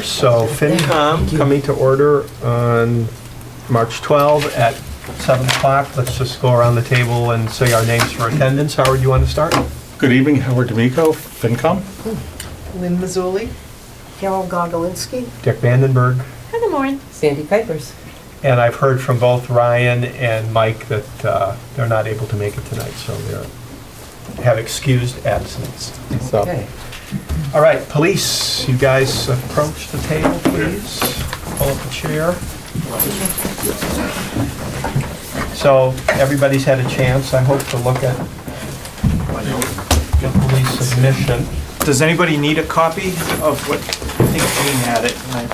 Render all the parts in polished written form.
So FinCom coming to order on March 12 at 7 o'clock. Let's just go around the table and say our names for attendance. Howard, you want to start? Good evening, Howard D'Amico, FinCom. Lynn Mazzulli. Carol Gogolinsky. Dick Vandenberg. Good morning. Sandy Pipers. And I've heard from both Ryan and Mike that they're not able to make it tonight, so they have excused absence. So, Okay. all right, police, you guys approach the table, please. Pull up a chair. So everybody's had a chance, I hope, to look at the police submission. Does anybody need a copy of what, I think Jean had it, and I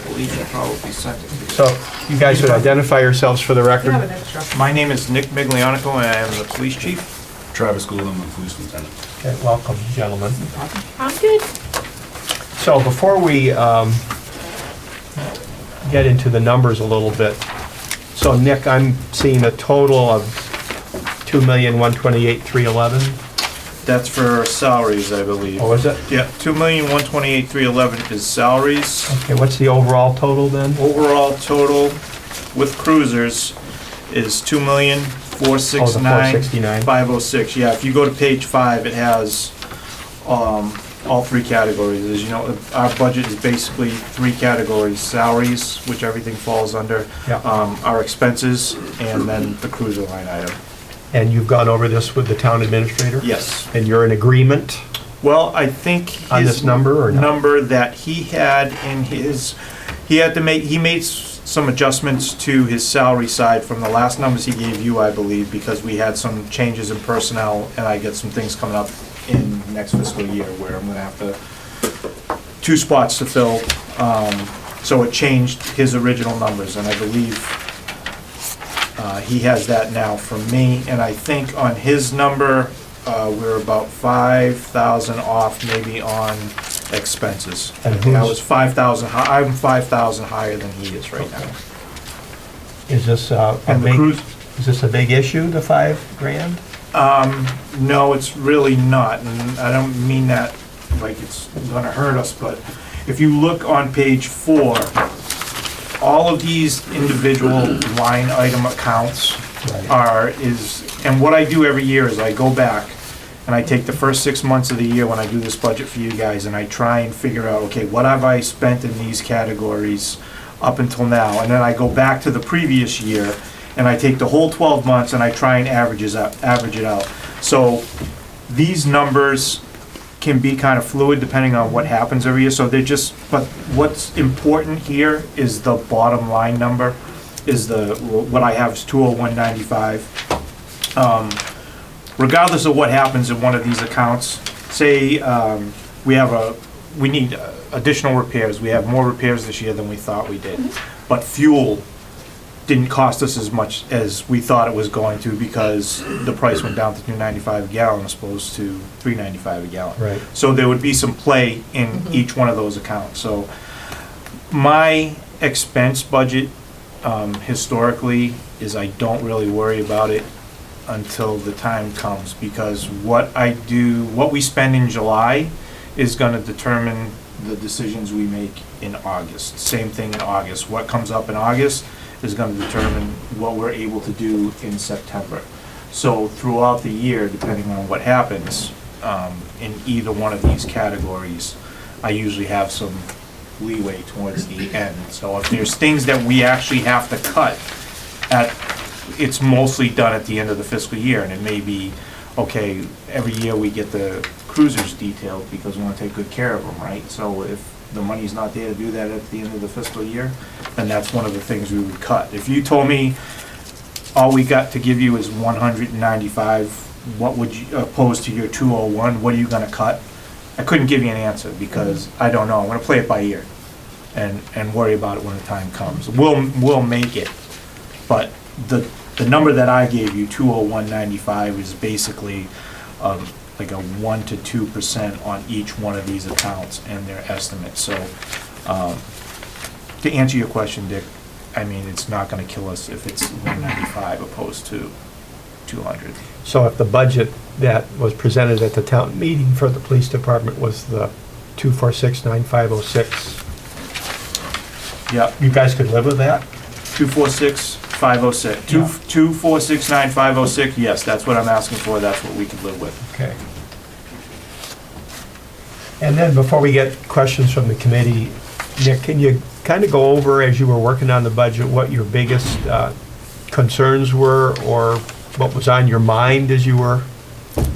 believe she probably sent it. So you guys would identify yourselves for the You have an record. extra. My name is Nick Miglianico, and I am the police chief. Travis Gould, I'm the police lieutenant. Okay, welcome, gentlemen. I'm good. So before we get into the numbers a little bit, so Nick, I'm seeing a total of $2,128,311. That's for salaries, I believe. Oh, is it? Yeah, $2,128,311 is salaries. Okay, what's the overall total then? Overall total with cruisers is $2,469,506. Yeah, if you go to page 5, it has all three categories. As you know, our budget is basically 3 categories: salaries, which everything falls under, Yeah. our expenses, and then the cruiser line item. And you've gone over this with the town administrator? Yes. And you're in agreement? Well, I think On this his number or not? number that he had in his, he made some adjustments to his salary side from the last numbers he gave you, I believe, because we had some changes in personnel, and I get some things coming up in next fiscal year where I'm gonna have 2 spots to fill. So it changed his original numbers, and I believe he has that now from me, and I think on his number, we're about 5,000 off maybe on expenses. And I who's- was 5,000, I'm 5,000 higher than he is right now. Is this a And the big, cruise, is this a big issue, the $5,000? no, it's really not, and I don't mean that like it's gonna hurt us, but if you look on page 4, all of these individual line item accounts and what I do every year is I go back and I take the first 6 months of the year when I do this budget for you guys, and I try and figure out, okay, what have I spent in these categories up until now? And then I go back to the previous year and I take the whole 12 months and I try and average it out. So these numbers can be kind of fluid depending on what happens every year, so but what's important here is the bottom line number, is what I have is 201.95. Regardless of what happens in one of these accounts, say, we need additional repairs, we have more repairs this year than we thought we did, but fuel didn't cost us as much as we thought it was going to because the price went down to $2.95 a gallon as opposed to $3.95 a gallon. Right. So there would be some play in each one of those accounts. So my expense budget historically is I don't really worry about it until the time comes, because what we spend in July is going to determine the decisions we make in August. Same thing in August. What comes up in August is going to determine what we're able to do in September. So throughout the year, depending on what happens in either one of these categories, I usually have some leeway towards the end. So if there's things that we actually have to cut, it's mostly done at the end of the fiscal year, and it may be, okay, every year we get the cruisers detailed because we want to take good care of them, right? So if the money's not there to do that at the end of the fiscal year, then that's one of the things we would cut. If you told me all we got to give you is 195, what would you, opposed to your 201, what are you gonna cut? I couldn't give you an answer because I don't know. I'm gonna play it by ear and worry about it when the time comes. We'll make it, but the number that I gave you, 201.95, is basically like a 1 to 2% on each one of these accounts and their estimates. So to answer your question, Dick, I mean, it's not gonna kill us if it's 195 opposed to 200. So if the budget that was presented at the town meeting for the police department was the 246-9506. Yep, You guys could live with that? 246-506. 246-9506, yes, that's what I'm asking for, that's what we could live with. Okay. And then before we get questions from the committee, Nick, can you kind of go over, as you were working on the budget, what your biggest concerns were, or what was on your mind as you were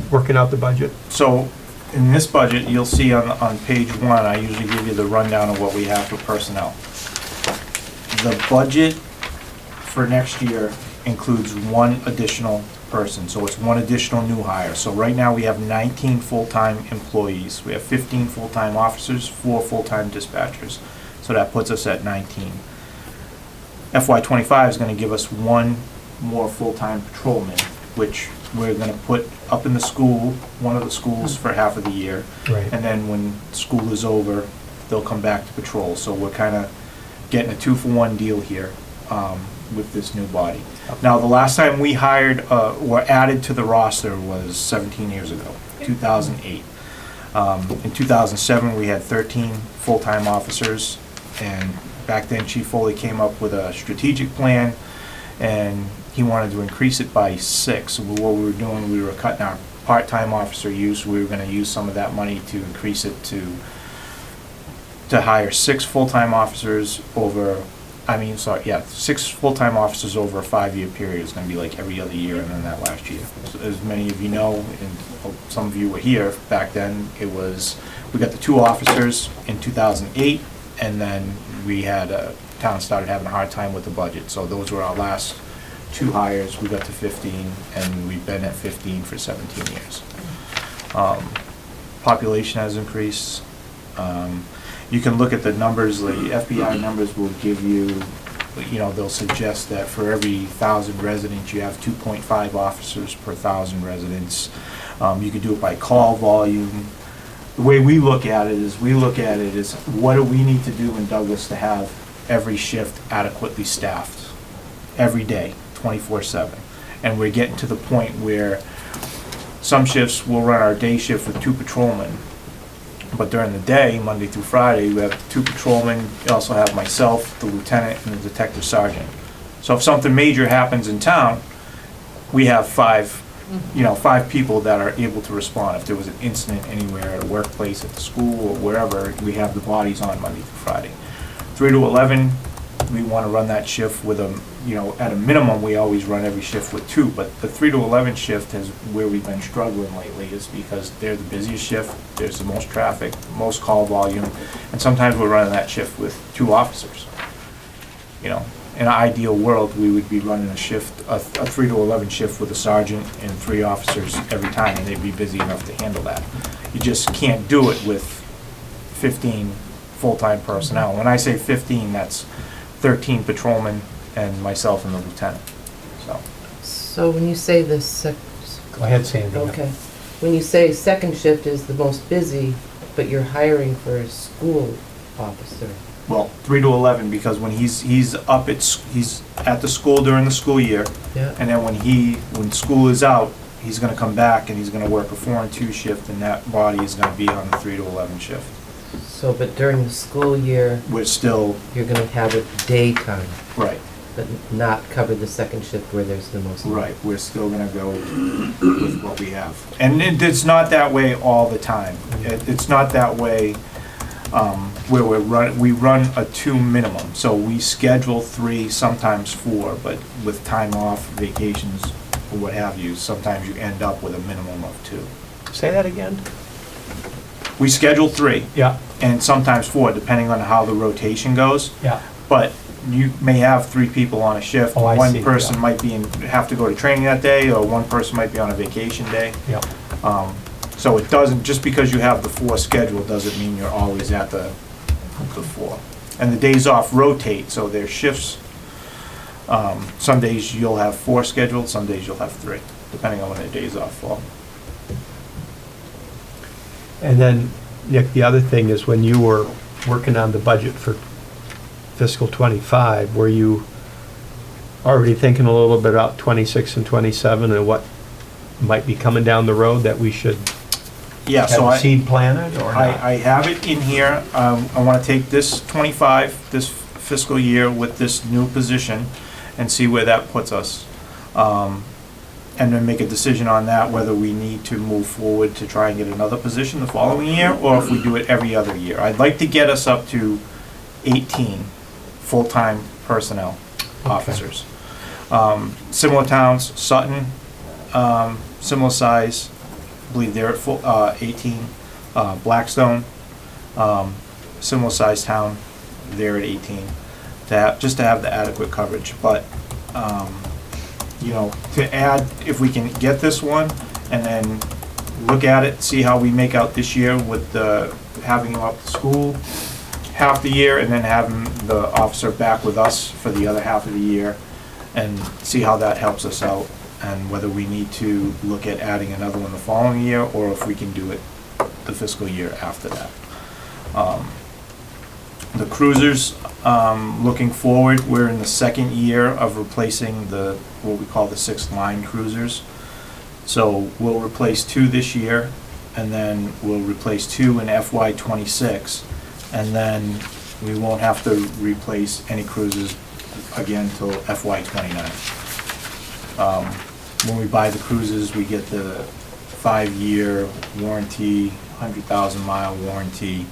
working out the budget? So, in this budget, you'll see on page 1, I usually give you the rundown of what we have for personnel. The budget for next year includes one additional person, so it's one additional new hire. So right now, we have 19 full-time employees. We have 15 full-time officers, 4 full-time dispatchers. So that puts us at 19. FY25 is gonna give us 1 more full-time patrolman, which we're gonna put up in the school, one of the schools for half of the year. Right. And then when school is over, they'll come back to patrol. So we're kind of getting a 2-for-1 deal here with this new body. Now, the last time we hired, or added to the roster was 17 years ago, 2008. In 2007, we had 13 full-time officers, and back then Chief Foley came up with a strategic plan, and he wanted to increase it by 6. So what we were doing, we were cutting our part-time officer use. We were going to use some of that money to increase it to hire 6 full-time officers over, 6 full-time officers over a 5-year period. It's going to be like every other year and then that last year. So as many of you know, and some of you were here back then, we got the 2 officers in 2008, and then we had, town started having a hard time with the budget. So those were our last 2 hires. We got to 15, and we've been at 15 for 17 years. Population has increased. You can look at the numbers, the FBI numbers will give you, they'll suggest that for every 1,000 residents, you have 2.5 officers per 1,000 residents. You could do it by call volume. The way we look at it is, what do we need to do in Douglas to have every shift adequately staffed? Every day, 24/7. And we're getting to the point where some shifts we'll run our day shift with 2 patrolmen. But during the day, Monday through Friday, we have 2 patrolmen. You also have myself, the lieutenant, and the detective sergeant. So if something major happens in town, we have 5 people that are able to respond. If there was an incident anywhere, at a workplace, at the school, or wherever, we have the bodies on Monday through Friday. 3 to 11, we want to run that shift with at a minimum, we always run every shift with 2, but the 3 to 11 shift is where we've been struggling lately, is because they're the busiest shift, there's the most traffic, most call volume, and sometimes we're running that shift with 2 officers. In an ideal world, we would be running a 3 to 11 shift with a sergeant and 3 officers every time, and they'd be busy enough to handle that. You just can't do it with 15 full-time personnel. When I say 15, that's 13 patrolmen and myself and the lieutenant, so. So when you say the Go ahead, Sandy. okay, when you say second shift is the most busy, but you're hiring for a school officer. Well, 3 to 11, because when he's at the school during the school year, Yeah. and then when school is out, he's gonna come back and he's gonna work a 4 and 2 shift, and that body is gonna be on the 3 to 11 shift. So, but during the school year, We're still, you're gonna have it daytime, right, but not cover the second shift where there's the most. right, we're still gonna go with what we have. And it's not that way all the time. It's not that way where we run a 2 minimum. So we schedule 3, sometimes 4, but with time off, vacations, or what have you, sometimes you end up with a minimum of 2. Say that again? We schedule 3, Yeah, and sometimes 4, depending on how the rotation goes. yeah. But you may have 3 people on a shift. Oh, I see, One person yeah. might have to go to training that day, or one person might be on a vacation day. Yeah. So it doesn't, just because you have the 4 scheduled, doesn't mean you're always at the 4. And the days off rotate, so there's shifts. Some days you'll have 4 scheduled, some days you'll have 3, depending on when the days off fall. And then, Nick, the other thing is, when you were working on the budget for fiscal '25, were you already thinking a little bit about '26 and '27 and what might be coming down the road that we should Yeah, so Have a I, seed planted or not? I have it in here. I want to take this 25, this fiscal year with this new position and see where that puts us. And then make a decision on that, whether we need to move forward to try and get another position the following year, or if we do it every other year. I'd like to get us up to 18 full-time personnel officers. Similar towns, Sutton, similar size, I believe they're at full, 18. Blackstone, similar size town, they're at 18. Just to have the adequate coverage, but, you know, to add, if we can get this one and then look at it, see how we make out this year with the, having them up to school half the year and then having the officer back with us for the other half of the year and see how that helps us out and whether we need to look at adding another one the following year or if we can do it the fiscal year after that. The cruisers, looking forward, we're in the second year of replacing the, what we call the 6th line cruisers. So we'll replace 2 this year, and then we'll replace 2 in FY '26, and then we won't have to replace any cruisers again till FY '29. When we buy the cruisers, we get the 5-year warranty, 100,000-mile warranty.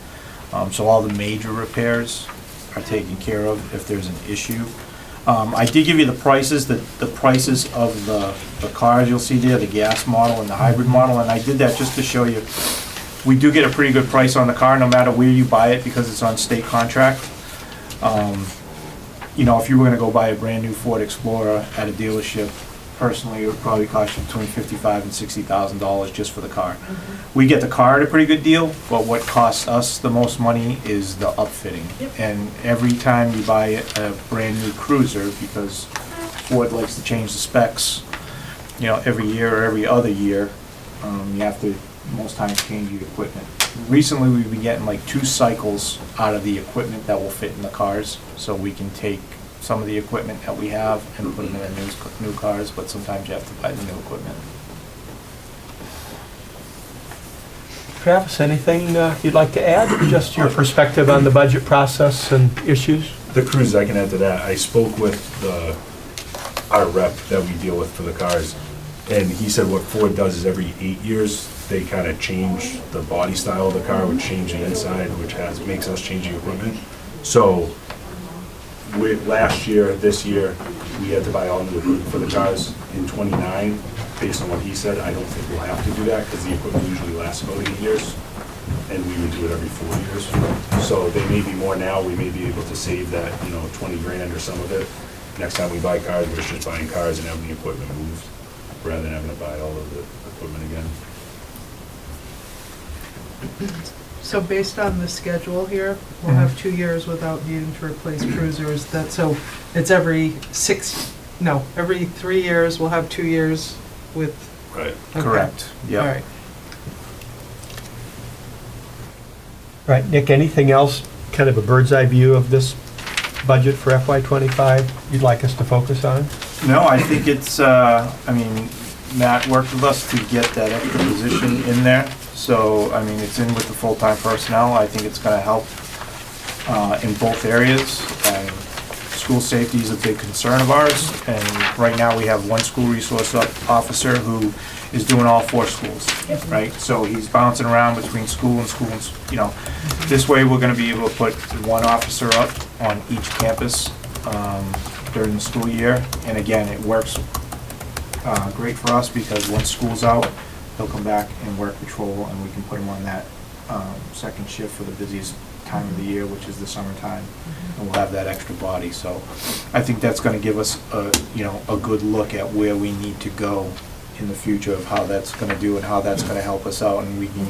So all the major repairs are taken care of if there's an issue. I did give you the prices, the prices of the cars you'll see there, the gas model and the hybrid model, and I did that just to show you. We do get a pretty good price on the car, no matter where you buy it, because it's on state contract. You know, if you were gonna go buy a brand-new Ford Explorer at a dealership, personally, it would probably cost you between $55,000 and $60,000 just for the car. We get the car at a pretty good deal, but what costs us the most money is the upfitting. And every time you buy a brand-new cruiser, because Ford likes to change the specs, you know, every year or every other year, you have to, most times, change your equipment. Recently, we've been getting like 2 cycles out of the equipment that will fit in the cars, so we can take some of the equipment that we have and put them in the new cars, but sometimes you have to buy the new equipment. Travis, anything you'd like to add? Just your perspective on the budget process and issues? The cruises, I can add to that. I spoke with our rep that we deal with for the cars, and he said what Ford does is every 8 years, they kind of change the body style of the car, which change the inside, which makes us changing equipment. So last year, this year, we had to buy all new equipment for the cars. In '29, based on what he said, I don't think we'll have to do that because the equipment usually lasts about 8 years, and we would do it every 4 years. So they may be more now. We may be able to save that, 20 grand or some of it. Next time we buy cars, we're just buying cars and having the equipment moved, rather than having to buy all of the equipment again. So based on the schedule here, we'll have 2 years without needing to replace cruisers. So it's every 3 years, we'll have 2 years with. Right. Okay. Correct, All yeah. right. Right, Nick, anything else, kind of a bird's eye view of this budget for FY '25 you'd like us to focus on? No, I think it's, Matt worked with us to get that extra position in there. So, it's in with the full-time personnel. I think it's gonna help in both areas. School safety is a big concern of ours, and right now we have one school resource officer who is doing all 4 schools, right? So he's bouncing around between school and school, and, this way we're gonna be able to put one officer up on each campus during the school year. And again, it works great for us because once school's out, he'll come back and work patrol, and we can put him on that second shift for the busiest time of the year, which is the summertime, and we'll have that extra body. So I think that's going to give us a good look at where we need to go in the future of how that's going to do and how that's going to help us out, and we can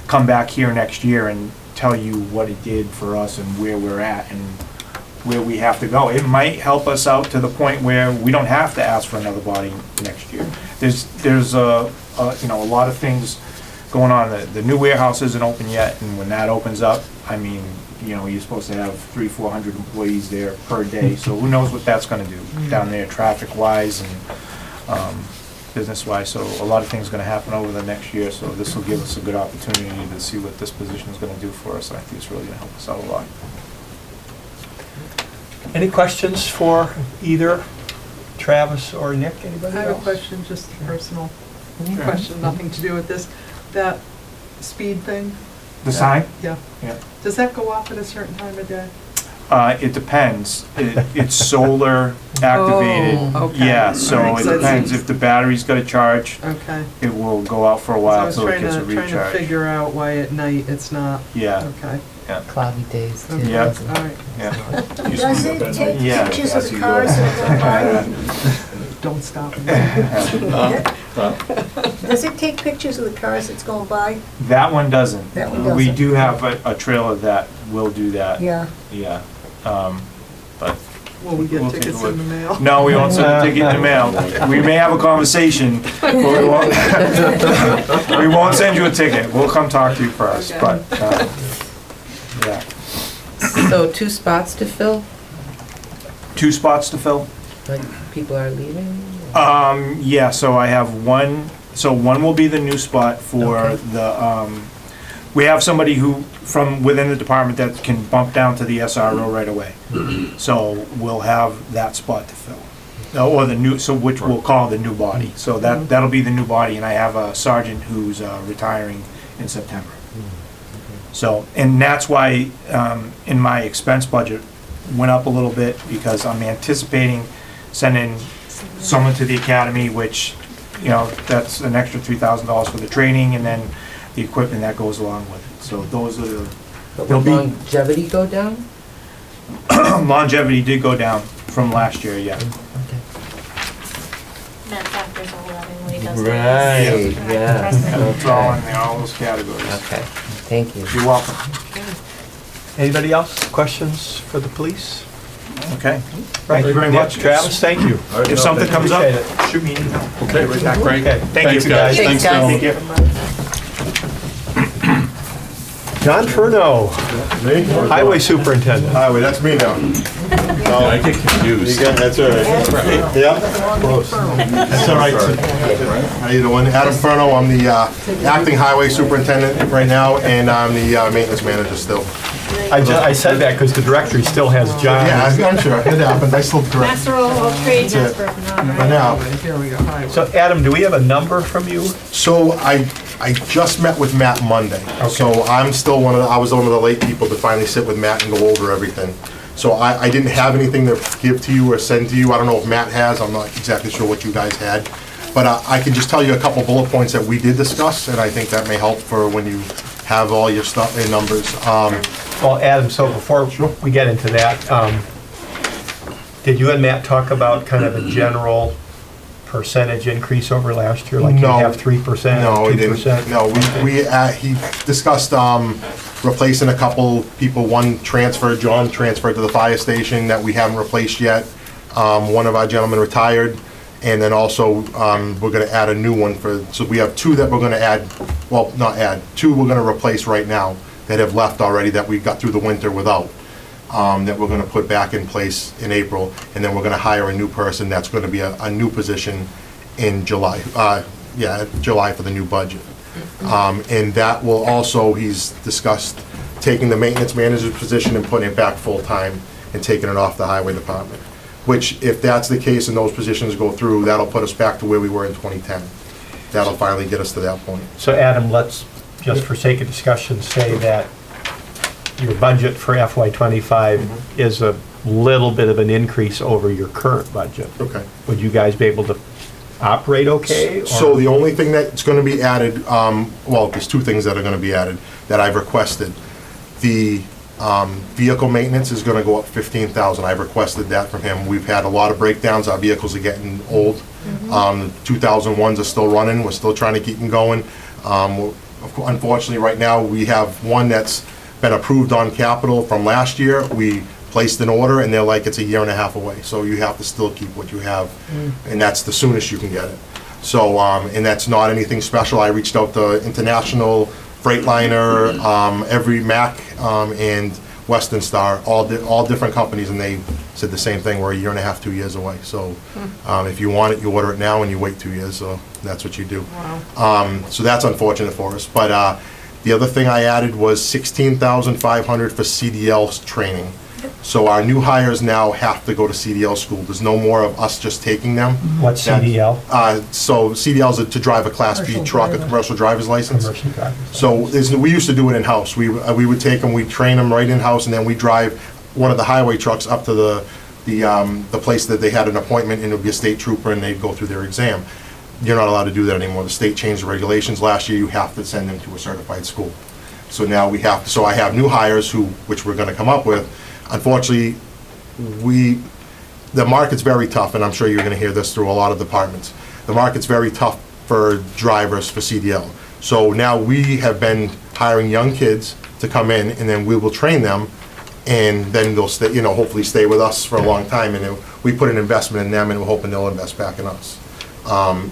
come back here next year and tell you what it did for us and where we're at and where we have to go. It might help us out to the point where we don't have to ask for another body next year. There's a lot of things going on. The new warehouse isn't open yet, and when that opens up, you're supposed to have 300-400 employees there per day, so who knows what that's gonna do down there traffic-wise, and business-wise, so a lot of things are gonna happen over the next year, so this will give us a good opportunity to see what this position is gonna do for us. I think it's really gonna help us out a lot. Any questions for either Travis or Nick? Anybody I have a else? question, just a personal question, nothing to do with this. That speed thing? The sign? Yeah. Yeah. Does that go off at a certain time of day? It depends. It's solar activated. Oh, okay. Yeah, so All right, it so it depends. seems- If the battery's got a charge, Okay. it will go out for a So I while was till it trying gets a to recharge. figure out why at night it's not, Yeah, okay. Cloudy days too. Okay. Yeah. doesn't it? All right, yeah. Does it take Yeah. pictures of the cars that don't stop. go by? Does it take pictures of the cars that's going by? That one doesn't. That one We doesn't. do have a trailer that will do that. Yeah. Yeah. But, Will we get We'll take a tickets look. in the mail? no, we won't send a ticket in the mail. We may have a conversation, but we won't, we won't send you a ticket. We'll come talk to you first, Okay. but, yeah. So 2 spots to fill, 2 spots to fill? like people are leaving? Yeah, so I have one, so one will be the new spot for Okay. the, we have somebody who, from within the department that can bump down to the SRO right away. So we'll have that spot to fill. Or the new, so which we'll call the new body. So that'll be the new body, and I have a sergeant who's retiring in September. So, and that's why, in my expense budget, went up a little bit, because I'm anticipating sending someone to the academy, which, you know, that's an extra $3,000 for the training, and then the equipment that goes along with it. So those are the, But There'll will be- longevity go down? longevity did go down from last year, yeah. Okay. Matt factors all that in when he does Right, that. yeah. Trust me. It's all in there, all those categories. Okay, thank you. You're welcome. Anybody else? Questions for the police? Okay. Thank you very Nick, much. Travis, thank you. If something comes up, Appreciate it. shoot me an email. Okay, right back, Frank. Okay, Thank you. Guys, Thanks, thanks, guys. Phil. Thank you. John Furno, Me? Highway Superintendent. Highway, that's me now. I get confused. That's all right. Yeah, close. That's all right. How you doing? Adam Furno, I'm the acting highway superintendent right now, and I'm the maintenance manager still. I said that because the directory still has John. Yeah, I'm sure. It happens. I still correct. Master of all trades, That's master of none, But right? now, Here we go, highway. So Adam, do we have a number from you? so I just met with Matt Monday. So I'm still I was one of the late people to finally sit with Matt and go over everything. So I didn't have anything to give to you or send to you. I don't know if Matt has. I'm not exactly sure what you guys had. But I can just tell you a couple bullet points that we did discuss, and I think that may help for when you have all your stuff and numbers. Well, Adam, so before we get into that, did you and Matt talk about kind of a general percentage increase over last year? Like you No. have 3%, No, we 2%? didn't. No, he discussed replacing a couple people. One transferred, John transferred to the fire station that we haven't replaced yet. One of our gentlemen retired. And then also, we're gonna add a new one so we have 2 that we're gonna add, well, not add, 2 we're gonna replace right now that have left already that we got through the winter without, that we're gonna put back in place in April. And then we're gonna hire a new person that's gonna be a new position in July, July for the new budget. And that will also, he's discussed taking the maintenance manager's position and putting it back full-time and taking it off the highway department. Which, if that's the case and those positions go through, that'll put us back to where we were in 2010. That'll finally get us to that point. So Adam, let's, just for sake of discussion, say that your budget for FY '25 is a little bit of an increase over your current budget. Okay. Would you guys be able to operate okay? or- So the only thing that's gonna be added, well, there's 2 things that are gonna be added that I've requested. The vehicle maintenance is gonna go up 15,000. I've requested that from him. We've had a lot of breakdowns. Our vehicles are getting old. 2001s are still running. We're still trying to keep them going. Unfortunately, right now, we have one that's been approved on capital from last year. We placed an order, and they're like, it's a year and a half away. So you have to still keep what you have, and that's the soonest you can get it. So, and that's not anything special. I reached out to International, Freightliner, every Mack, and Western Star, all different companies, and they said the same thing, we're a year and a half, 2 years away. So if you want it, you order it now and you wait 2 years, so that's what you do. Wow. So that's unfortunate for us. But the other thing I added was 16,500 for CDL training. So our new hires now have to go to CDL school. There's no more of us just taking them. What's CDL? So CDL is to drive a Class B Commercial truck, a driver. commercial driver's license. Commercial drivers. So we used to do it in-house. We would take them, we'd train them right in-house, and then we drive one of the highway trucks up to the place that they had an appointment, and it would be a state trooper, and they'd go through their exam. You're not allowed to do that anymore. The state changed the regulations last year. You have to send them to a certified school. So now we have, so I have new hires which we're gonna come up with. Unfortunately, the market's very tough, and I'm sure you're gonna hear this through a lot of departments. The market's very tough for drivers for CDL. So now we have been hiring young kids to come in, and then we will train them, and then they'll stay, hopefully stay with us for a long time, and we put an investment in them, and we're hoping they'll invest back in us.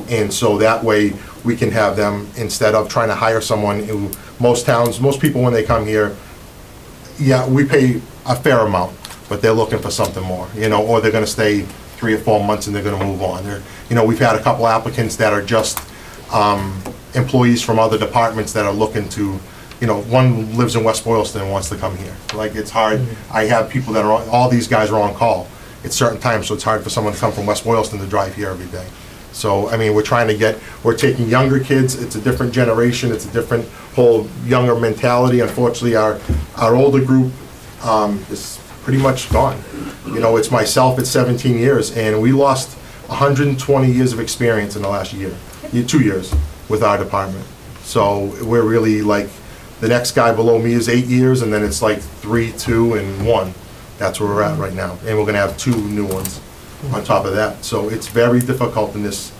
And so that way, we can have them, instead of trying to hire someone who, most people when they come here, yeah, we pay a fair amount, but they're looking for something more, or they're gonna stay 3 or 4 months and they're gonna move on. We've had a couple applicants that are just employees from other departments that are looking to, one lives in West Boylston and wants to come here. Like, it's hard. I have people that all these guys are on call at certain times, so it's hard for someone to come from West Boylston to drive here every day. So, I mean, we're taking younger kids, it's a different generation, it's a different whole younger mentality. Unfortunately, our older group is pretty much gone. It's myself, it's 17 years, and we lost 120 years of experience in the last 2 years with our department. So we're really like, the next guy below me is 8 years, and then it's like 3, 2, and 1. That's where we're at right now, and we're gonna have 2 new ones on top of that. So it's very difficult in this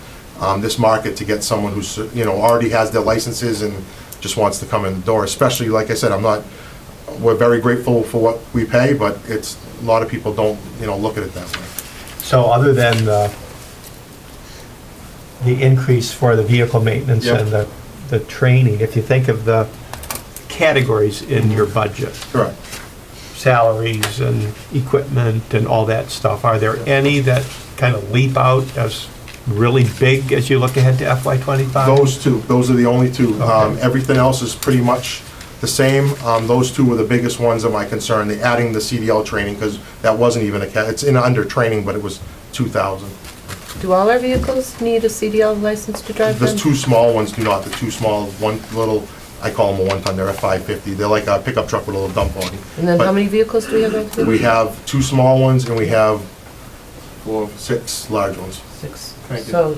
market to get someone who's, already has their licenses and just wants to come in the door, especially, like I said, we're very grateful for what we pay, but a lot of people don't, look at it that way. So other than the increase for the vehicle maintenance Yep. and the training, if you think of the categories in your budget, Correct. salaries and equipment and all that stuff, are there any that kind of leap out as really big as you look ahead to FY '25? Those are the only 2. Okay. Everything else is pretty much the same. Those 2 were the biggest ones of my concern, the adding the CDL training, because that wasn't even it's in under training, but it was 2,000. Do all our vehicles need a CDL license to drive them? There's 2 small ones do not, the 2 small, one little, I call them a 1-ton, they're a 550. They're like a pickup truck with a little dump body. And then how But many vehicles do we have right now? We have 2 small ones, and we have 6 large ones. 6. Thank you.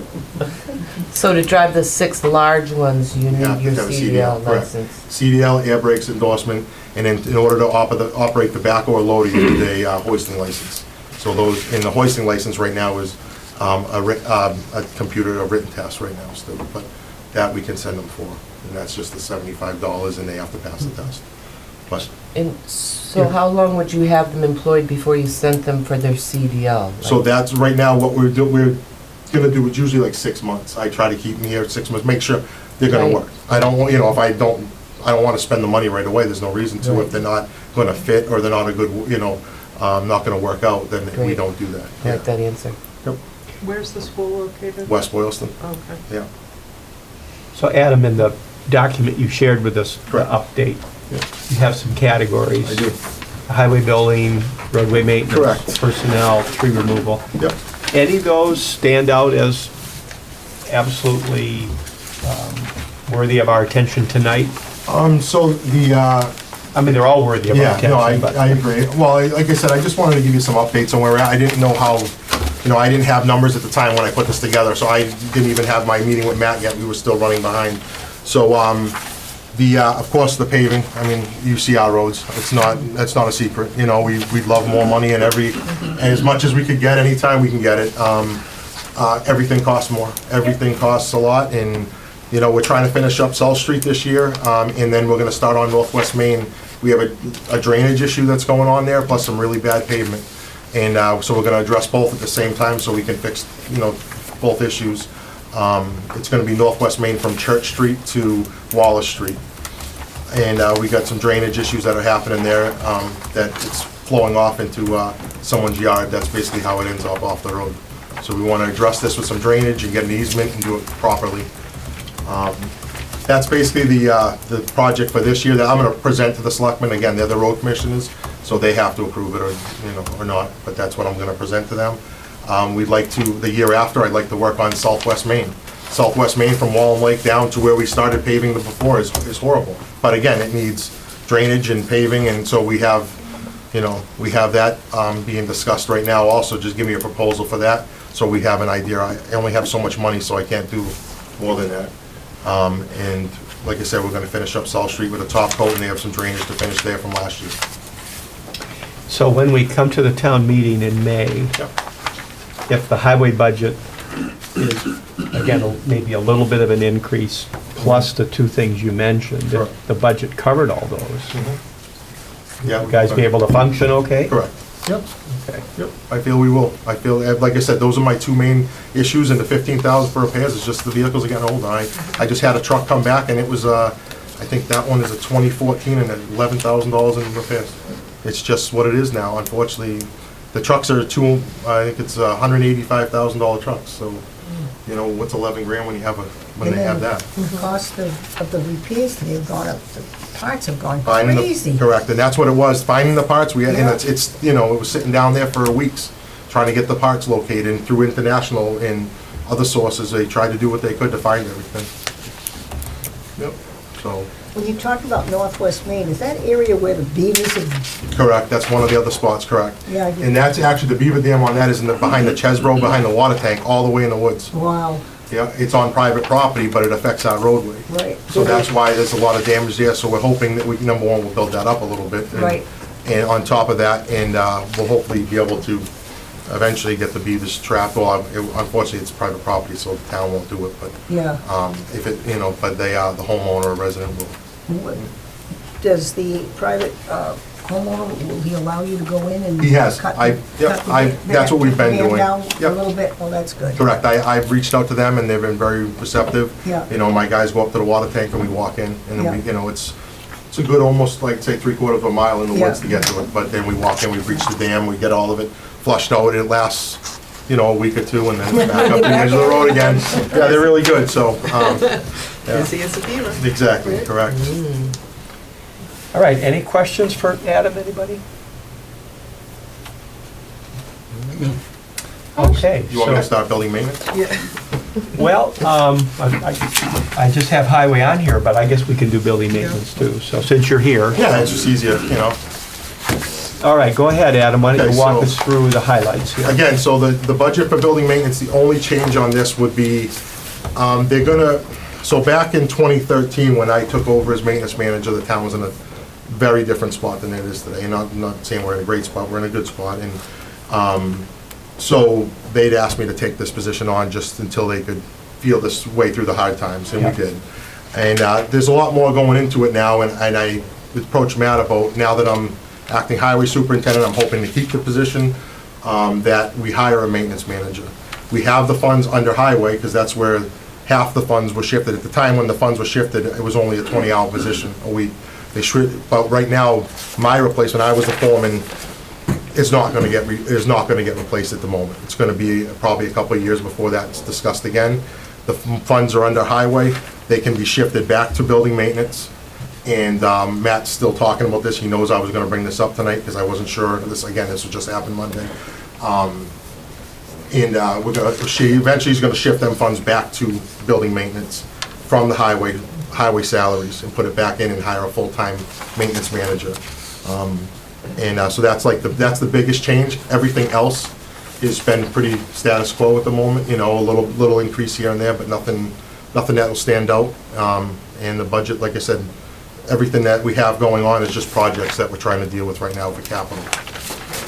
So to drive the 6 large ones, you Yeah, need your you have a CDL correct. license. CDL, air brakes endorsement, and then in order to operate the backhoe or loader, you need a hoisting license. So the hoisting license right now is a written test right now still, but that we can send them for, and that's just the $75, and they have to pass the test. But And so how long would you have them employed before you sent them for their CDL? so that's right now what we're gonna do. It's usually like 6 months. I try to keep them here 6 months, make sure they're gonna Right. work. I don't want, if I don't wanna spend the money right away, there's no reason to. Right. If they're not gonna fit, or they're not a good, not gonna work out, then we Great. don't do that. I like Yeah. that answer. Where's the school located? West Boylston, Okay. yeah. So Adam, in the document you shared with us, the Correct. update, Yeah. you have some categories. I do. Highway building, roadway maintenance. Correct. Personnel, tree removal. Yep. Any of those stand out as absolutely worthy of our attention tonight? So I mean, they're all worthy of our yeah, attention, no, I but... agree. Well, like I said, I just wanted to give you some updates on where we're at. I didn't know how, I didn't have numbers at the time when I put this together, so I didn't even have my meeting with Matt yet. We were still running behind. So, of course, the paving, I mean, you see our roads. That's not a secret. We'd love more money and as much as we could get, anytime we can get it. Everything costs more. Everything costs a lot, and, we're trying to finish up South Street this year, and then we're gonna start on Northwest Main. We have a drainage issue that's going on there, plus some really bad pavement. And so we're gonna address both at the same time so we can fix, both issues. It's gonna be Northwest Main from Church Street to Wallace Street. And we got some drainage issues that are happening there, that it's flowing off into someone's yard. That's basically how it ends up off the road. So we want to address this with some drainage and get an easement and do it properly. That's basically the project for this year that I'm going to present to the selectmen. Again, they're the road commissioners, so they have to approve it or not, but that's what I'm going to present to them. We'd like to, the year after, I'd like to work on Southwest Main. Southwest Main from Wallen Lake down to where we started paving the before is horrible. But again, it needs drainage and paving, and so we have that being discussed right now also. Just give me a proposal for that, so we have an idea. I only have so much money, so I can't do more than that. And like I said, we're gonna finish up South Street with a top coat, and they have some drainage to finish there from last year. So when we come to the town meeting in May, if the highway budget is, again, maybe a little bit of an increase, plus the two things you mentioned, Sure. if the budget covered all those, Yeah, you guys be able to function okay? Correct. Yep. Okay. Yep, I feel we will. I feel, like I said, those are my two main issues, and the 15,000 for repairs is just the vehicles are getting older. I just had a truck come back, and it was, I think that one is a 2014 and $11,000 in repairs. It's just what it is now, unfortunately. The trucks are I think it's $185,000 trucks, so, what's 11 grand when you have when they have that? The cost of the repairs, they've gone up, the parts have gone Finding crazy. Correct, and that's what it was, finding the parts, and Yeah. it was sitting down there for weeks, trying to get the parts located, and through International and other sources, they tried to do what they could to find everything. Yep, so, When you talk about Northwest Maine, is that area where the beavers are? correct, that's one of the other spots, correct. Yeah, I get And that's actually, the beaver dam on that is behind the Chesbro, behind the water tank, all the way in the woods. Wow, Yeah, it's on private property, but it affects our roadway. right. So that's why there's a lot of damage there, so we're hoping that we, number one, we'll build that up a little bit. Right. And on top of that, we'll hopefully be able to eventually get the beavers trapped. Well, unfortunately, it's private property, so the town won't do it, but, Yeah. if it, but they, the homeowner or resident will. Does the private homeowner, will he allow you to go in and? He has. cut I- the- yep, cut the I- dam- that's what we've been dam doing. down a Yep. little bit? Well, that's good. Correct, I've reached out to them, and they've been very receptive. Yeah. My guys go up to the water tank, and we walk in, and then we, Yeah. it's a good, almost like, say, 3/4 of a mile in the woods Yeah. to get to it, but then we walk in, we reach the dam, we get all of it flushed out, it lasts, a week or two, and then it's back up the edge of the road again. Yeah, they're really good, so, yeah, Busy as a beaver. exactly, correct. All right, any questions for Adam, anybody? Okay. You want me to so- start building maintenance? Well, I just have highway on here, but I guess we can do building maintenance too. So since you're here. Yeah, it's just easier, All right, go ahead, Adam. Why don't Okay, you walk so- us through the highlights here? Again, so the budget for building maintenance, the only change on this would be, they're gonna, so back in 2013, when I took over as maintenance manager, the town was in a very different spot than it is today. Not saying we're in a great spot, we're in a good spot, and, so they'd asked me to take this position on just until they could feel this way through the hard times, and we Yeah. did. And, there's a lot more going into it now, and I approached Matt about, now that I'm acting highway superintendent, I'm hoping to keep the position, that we hire a maintenance manager. We have the funds under highway, because that's where half the funds were shifted. At the time when the funds were shifted, it was only a 20-hour position a week. But right now, my replacement, I was the foreman, is not gonna get replaced at the moment. It's gonna be probably a couple of years before that's discussed again. The funds are under highway, they can be shifted back to building maintenance. And Matt's still talking about this, he knows I was gonna bring this up tonight, because I wasn't sure, this will just happen Monday. And eventually is gonna shift them funds back to building maintenance from the highway salaries, and put it back in and hire a full-time maintenance manager. So that's that's the biggest change. Everything else has been pretty status quo at the moment, a little increase here and there, but nothing that will stand out. And the budget, like I said, everything that we have going on is just projects that we're trying to deal with right now for capital.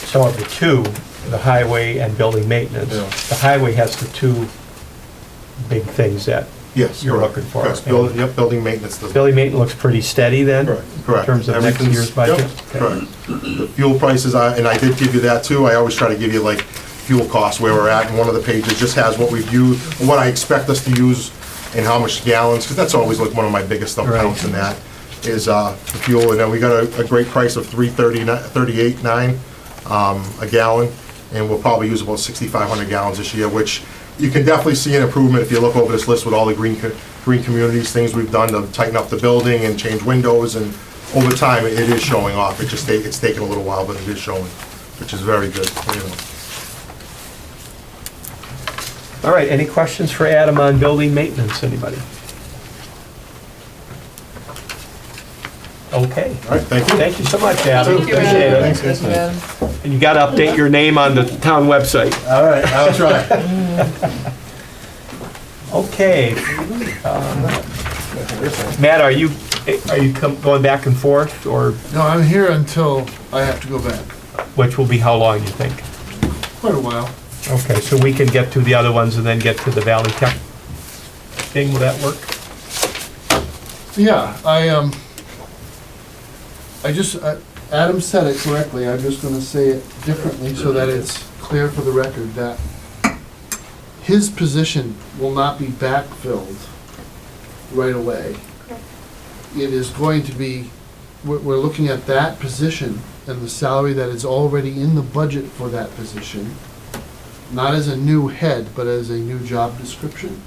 So of the two, the highway and building maintenance, Yeah. the highway has the two big things that Yes. you're correct. looking for. Correct. Building maintenance does. building maintenance looks pretty steady then? Correct. In terms of next Everything's- year's budget? Yep, Okay. correct. The fuel prices, and I did give you that too, I always try to give you like fuel costs, where we're at, and one of the pages just has what we've used, what I expect us to use, and how much gallons, because that's always like one of my biggest accounts in that, is the fuel, and then we got a great price of $3.38.9 a gallon, and we'll probably use about 6,500 gallons this year, which you can definitely see an improvement if you look over this list with all the green communities, things we've done to tighten up the building and change windows, and over time, it is showing off. It's taken a little while, but it is showing, which is very good, you know. All right, any questions for Adam on building maintenance, anybody? Okay. All right, thank you. Thank you so much, Adam. Thank you, Appreciate Adam. it. Thank you, Adam. And you gotta update your name on the town website. All right, I'll try. Okay. Matt, are you going back and forth, or No, I'm here until I have to go back. which will be how long, you think? Quite a while. Okay, so we can get to the other ones and then get to the Valley Tech thing, will that work? Yeah, Adam said it correctly, I'm just gonna say it differently so that it's clear for the record that his position will not be backfilled right away. It is going to be, we're looking at that position and the salary that is already in the budget for that position, not as a new head, but as a new job description.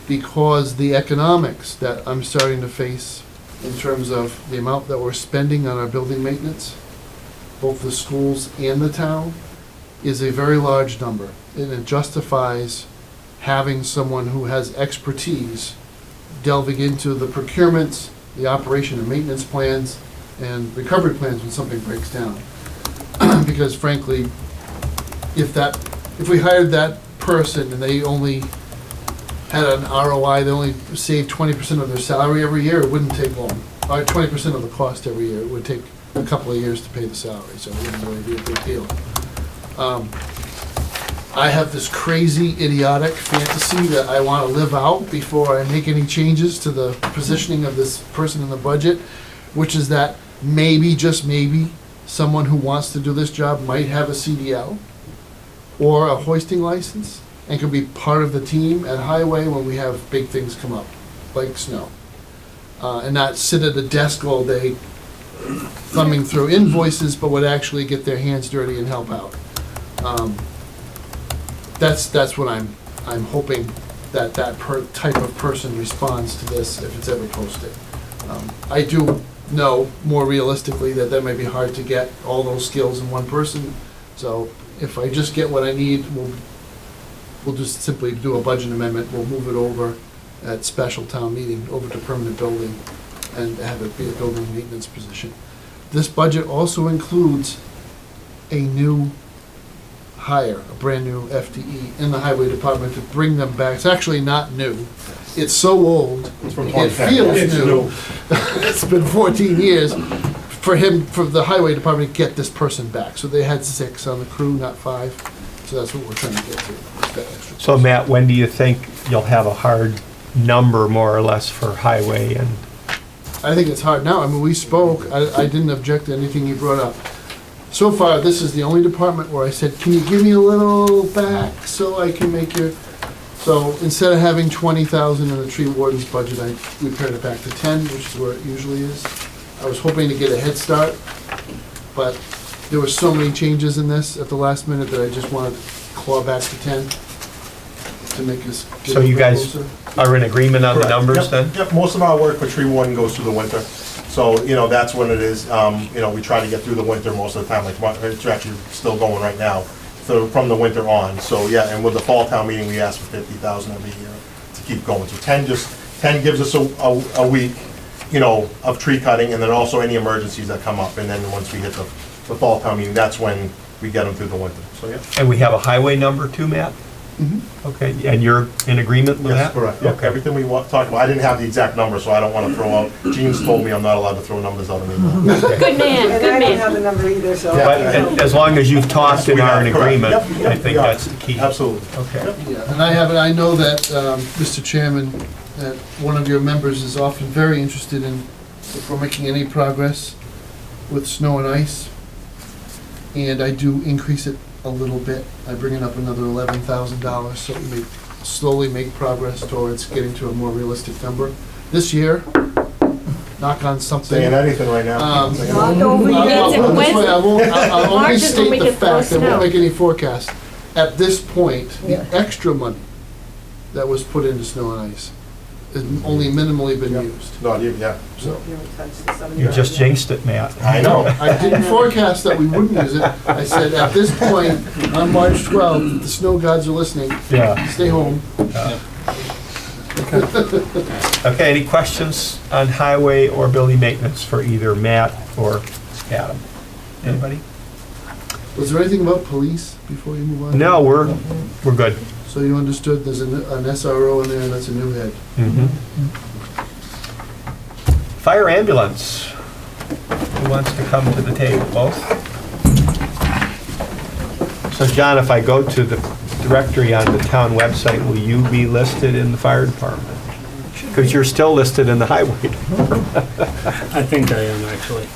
Because the economics that I'm starting to face in terms of the amount that we're spending on our building maintenance, both the schools and the town, is a very large number. And it justifies having someone who has expertise delving into the procurements, the operation and maintenance plans, and recovery plans when something breaks down. Because frankly, if we hired that person and they only had an ROI, they only saved 20% of their salary every year, it wouldn't take long. Or 20% of the cost every year, it would take a couple of years to pay the salary, so it wouldn't really be a big deal. I have this crazy, idiotic fantasy that I want to live out before I make any changes to the positioning of this person in the budget, which is that maybe, just maybe, someone who wants to do this job might have a CDL or a hoisting license and can be part of the team at Highway when we have big things come up, like snow. And not sit at a desk all day thumbing through invoices, but would actually get their hands dirty and help out. That's what I'm hoping that type of person responds to this if it's ever posted. I do know more realistically that might be hard to get all those skills in one person. So if I just get what I need, we'll just simply do a budget amendment. We'll move it over at special town meeting over to permanent building and have it be a building maintenance position. This budget also includes a new hire, a brand new FTE in the highway department to bring them back. It's actually not new. It's so old, It's from it 2010. feels It's new. It's been 14 years for the highway department to get this person back. So they had 6 on the crew, not 5. So that's what we're trying to get to. is that extra So person. Matt, when do you think you'll have a hard number, more or less, for highway and? I think it's hard now. I mean, we spoke, I didn't object to anything you brought up. So far, this is the only department where I said, can you give me a little back so I can make your, so instead of having 20,000 in the tree warden's budget, we pared it back to 10, which is where it usually is. I was hoping to get a head start, but there were so many changes in this at the last minute that I just wanted to claw back to 10 to make us get So a you little guys closer. are in agreement on the Correct. numbers Yep, then? Yep, most of our work for tree warden goes through the winter. So, you know, that's when it is, you know, we try to get through the winter most of the time, like, it's actually still going right now, so from the winter on. So, yeah, and with the fall town meeting, we ask for 50,000 every year to keep going. So 10 gives us a week, you know, of tree cutting, and then also any emergencies that come up. And then once we hit the fall town meeting, that's when we get them through the winter, so, yeah. And we have a highway number too, Matt? Okay, and you're in agreement with that? Yes, correct. Yep, Okay. everything we talked about, I didn't have the exact number, so I don't want to throw out, Gene's told me I'm not allowed to throw numbers out anymore. Good man, And good I don't man. have a number either, so. But as long as you've talked and We are in have, correct. agreement, Yep, yep, I think we are. that's the key. Absolutely. Okay. Yeah, and I know that, Mr. Chairman, that one of your members is often very interested in if we're making any progress with snow and ice. And I do increase it a little bit. I bring it up another $11,000, so we may slowly make progress towards getting to a more realistic number. This year, knock on something. Saying anything right now. Not over yet. I'll only March is when we state the get full fact, I won't snow. make any forecast. At this point, Yeah. the extra money that was put into snow and ice has only minimally been Yep. used. Not even, yeah. So, You just jinxed it, Matt. I know. I didn't forecast that we wouldn't use it. I said, at this point, on March 12th, the snow gods are listening, Yeah. stay home. Okay, any questions on highway or building maintenance for either Matt or Adam? Anybody? Was there anything about police before you move on? No, we're good. So you understood there's an SRO in there, and that's a new head. Fire ambulance. Who wants to come to the table? Both? So John, if I go to the directory on the town website, will you be listed in the fire department? Because you're still listed in the highway. I think I am, actually.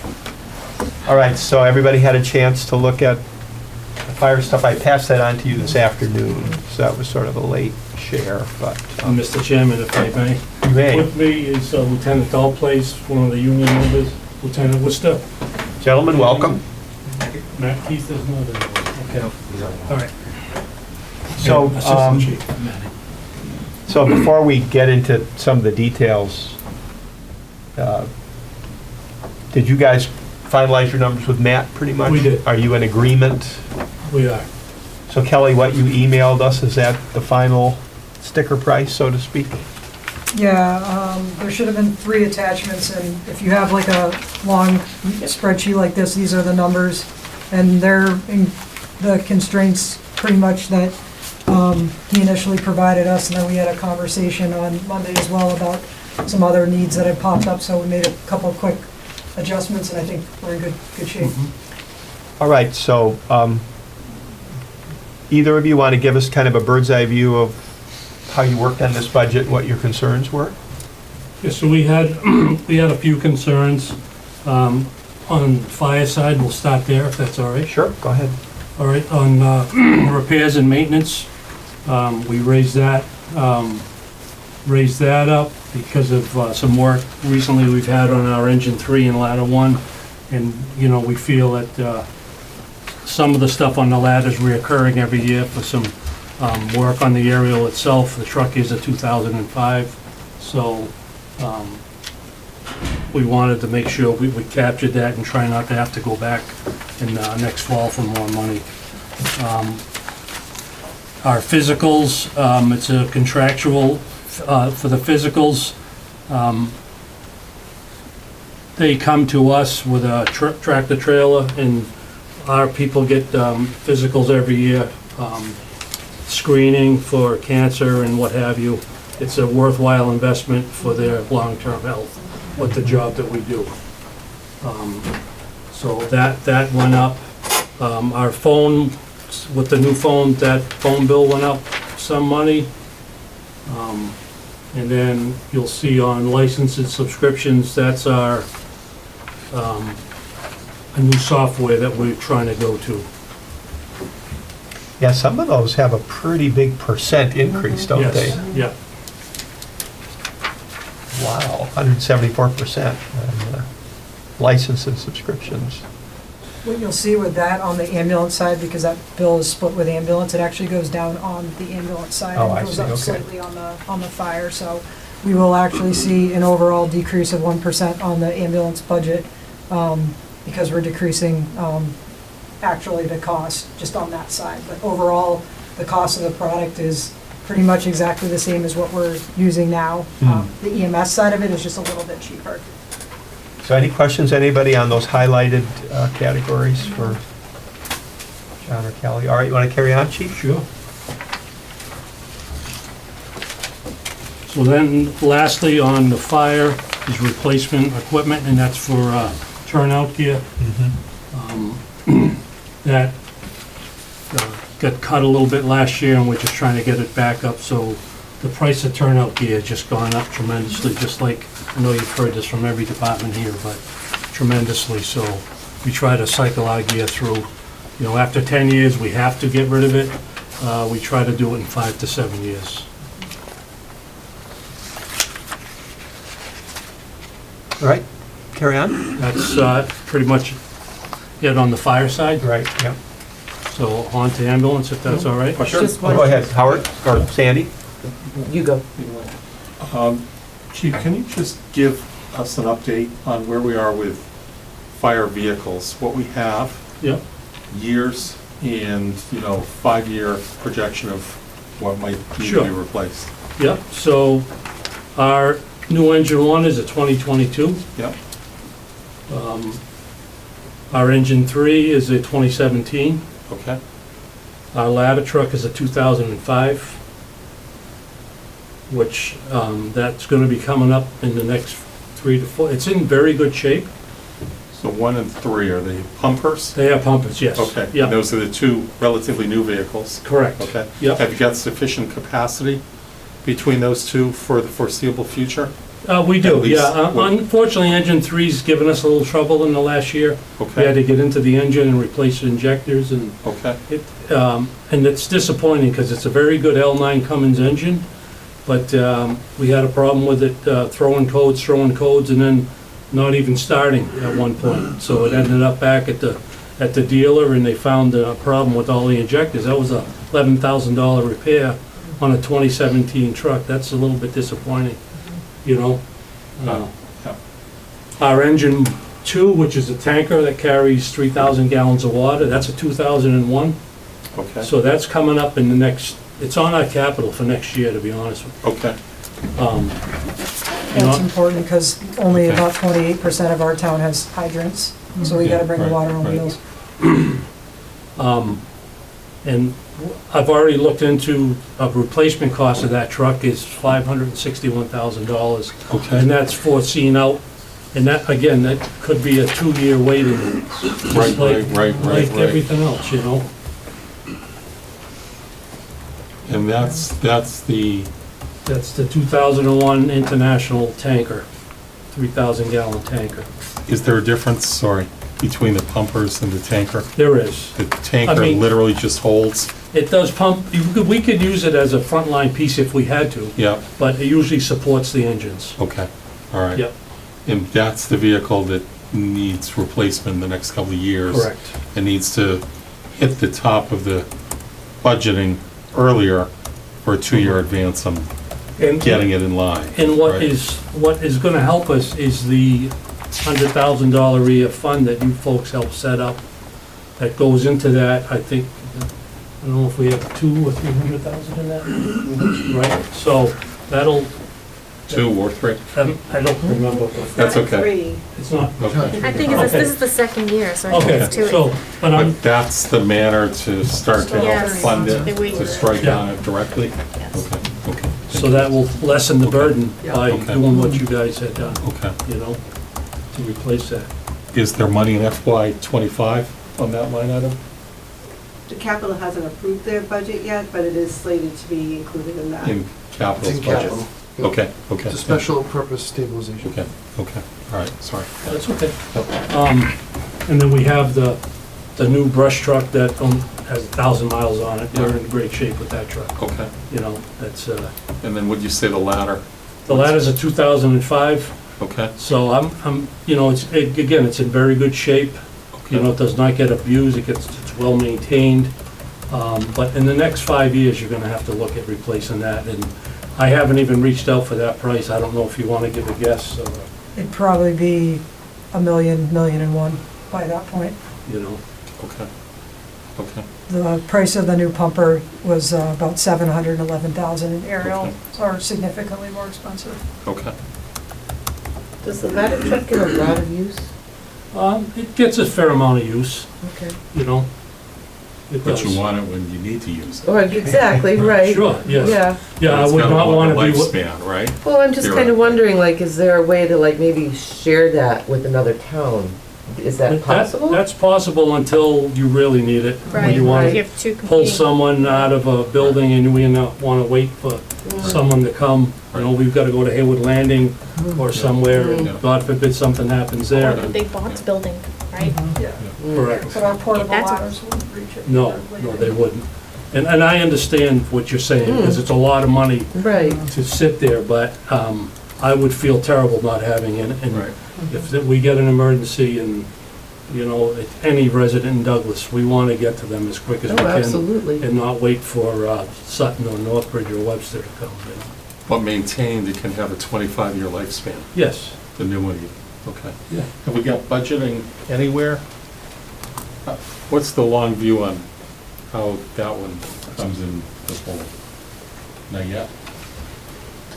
All right, so everybody had a chance to look at the fire stuff. I passed that on to you this afternoon, so that was sort of a late share, but Mr. Chairman, if I may. you may. With me is Lieutenant Dahlplace, one of the union members, Lieutenant Worcester. Gentlemen, welcome. Matt Keith is not in. Okay. All right. So, Assistant Chief. So before we get into some of the details, did you guys finalize your numbers with Matt pretty much? We did. Are you in agreement? We are. So Kelly, what you emailed us, is that the final sticker price, so to speak? Yeah, there should have been 3 attachments, and if you have like a long spreadsheet like this, these are the numbers, and they're in the constraints pretty much that he initially provided us, and then we had a conversation on Monday as well about some other needs that had popped up, so we made a couple of quick adjustments, and I think we're in good shape. All right, so either of you want to give us kind of a bird's eye view of how you worked on this budget, what your concerns were? Yeah, so we had a few concerns. On the fire side, we'll start there, if that's all right. Sure, go ahead. All right, on repairs and maintenance, we raised that up because of some work recently we've had on our engine 3 and ladder 1. And, you know, we feel that some of the stuff on the ladder is reoccurring every year for some work on the aerial itself. The truck is a 2005, so we wanted to make sure we captured that and try not to have to go back in next fall for more money. Our physicals, it's a contractual for the physicals. They come to us with a tractor trailer, and our people get physicals every year, screening for cancer and what have you. It's a worthwhile investment for their long-term health with the job that we do. So that went up. Our phone, with the new phone, that phone bill went up some money. And then you'll see on licenses, subscriptions, that's our, a new software that we're trying to go to. Yeah, some of those have a pretty big percent increase, don't they? Yes, yeah. Wow, 174% on license and subscriptions. What you'll see with that on the ambulance side, because that bill is split with ambulance, it actually goes down on the ambulance side Oh, I and goes see, up okay. slightly on the fire. So we will actually see an overall decrease of 1% on the ambulance budget because we're decreasing actually the cost just on that side. But overall, the cost of the product is pretty much exactly the same as what we're using now. The EMS side of it is just a little bit cheaper. So any questions, anybody on those highlighted categories for John or Kelly? All right, you want to carry on, Chief? Sure. So then lastly, on the fire is replacement equipment, and that's for turnout gear. That got cut a little bit last year, and we're just trying to get it back up. So the price of turnout gear has just gone up tremendously, just like, I know you've heard this from every department here, but tremendously. So we try to cycle our gear through. You know, after 10 years, we have to get rid of it. We try to do it in 5 to 7 years. All right, carry on. That's pretty much it on the fire side. Right, yeah. So on to ambulance, if that's all right. Just Go one, ahead, Howard, or Sandy? you go. Chief, can you just give us an update on where we are with fire vehicles? What we have, Yep. years, and, 5-year projection of what might need to Sure. be replaced? Yep, so our new engine one is a 2022. Yep, Our engine three is a 2017. okay, Our ladder truck is a 2005, which that's going to be coming up in the next 3 to 4. It's in very good shape. so 1 and 3, are they pumpers? They have pumpers, yes. Okay, Yeah, and those are the 2 relatively new vehicles? correct. Okay. Yep. Have you got sufficient capacity between those 2 for the foreseeable future? We At do, least yeah. what- Unfortunately, engine three's given us a little trouble in the last year. We had Okay, to get into the engine and replace the injectors, and okay, and it's disappointing because it's a very good L9 Cummins engine, but we had a problem with it throwing codes, and then not even starting at one point. So it ended up back at the dealer, and they found a problem with all the injectors. That was a $11,000 repair on a 2017 truck. That's a little bit disappointing, you know? Yeah. Our engine 2, which is a tanker that carries 3,000 gallons of water, that's a 2001. okay, So that's coming up in the next, it's on our capital for next year, to be honest with okay, you. That's know, important because only Okay. about 28% of our town has hydrants, so we Yeah, gotta bring the right, water on right. wheels. And I've already looked into a replacement cost of that truck is $561,000. okay. And that's foreseen out, and that, again, that could be a 2-year waiting. just Right, like- right, Like right. everything else, you know? And that's the, That's the 2001 International tanker, 3,000 gallon tanker. is there a difference, sorry, between the pumpers and the tanker? There is. The tanker I mean- literally just holds? It does pump, we could use it as a frontline piece if we had to, Yeah, but it usually supports the engines. okay, all right. Yep, And that's the vehicle that needs replacement in the next couple of years? correct. It needs to hit the top of the budgeting earlier for a 2-year advance on And- getting it in line. And what right? is gonna help us is the $100,000 REA fund that you folks helped set up. That goes into that, I think, I don't know if we have 200,000 or 300,000 in that, right? So that'll, 2 or 3? I don't remember. That's okay. It's not, Okay. I think it's, this is the second year, so I think okay, it's 2. so, but I'm, But that's the manner to start to help Yes. fund it, That we- to strike Yeah. on it directly? Yes. Okay, okay. so that will lessen the burden by Okay. doing what you guys had done, Okay. you know, to replace that. Is there money in FY '25 on that line item? The capital hasn't approved their budget yet, but it is slated to be included in that. In capital's It's in budget? capital. Okay, okay. It's a special purpose stabilization. Okay, okay, all right, sorry. That's okay. And then we have the new brush truck that has 1,000 miles on it. We're in great shape with that truck, Okay, you know, that's, and then would you say the ladder? the ladder's a 2005, Okay, so I'm, you know, again, it's in very good shape. You know, okay, it does not get abused, it's well maintained. But in the next 5 years, you're gonna have to look at replacing that, and I haven't even reached out for that price. I don't know if you wanna give a guess, or, It'd probably be $1 million, $1.1 million by that point. you know. okay, okay, The price of the new pumper was about $711,000 in aerial, Okay. or significantly more expensive. okay. Does the ladder truck get a lot of use? It gets a fair amount of use, Okay. you know. It But does. you want it when you need to use it. Oh, exactly, right. Sure, yes. Yeah. Yeah, I It's would got a not longer wanna be, lifespan, right? Well, I'm just kind of Theoretically. wondering, like, is there a way to, like, maybe share that with another town? Is that possible? That's possible until you really need it. When Right, you want you to have 2 pull competing. someone out of a building and we not want to wait for someone to come. You know, we've got to go to Hayward Landing or somewhere, Yeah. and God forbid something happens Or there. the big box building, right? Correct. But our portable That's a- ladders wouldn't reach it. No, no, they wouldn't. And I understand what you're saying, because it's a lot of money Right. to sit there, but I would feel terrible not having it. And Right. If we get an emergency and, you know, any resident in Douglas, we want to get to them as quick as we Oh, can. absolutely. And not wait for Sutton or Northbridge or Webster to come in. But maintained, it can have a 25-year lifespan, Yes. the new one, okay. Yeah. Have we got budgeting anywhere? What's the long view on how that one comes in the fold? Not yet.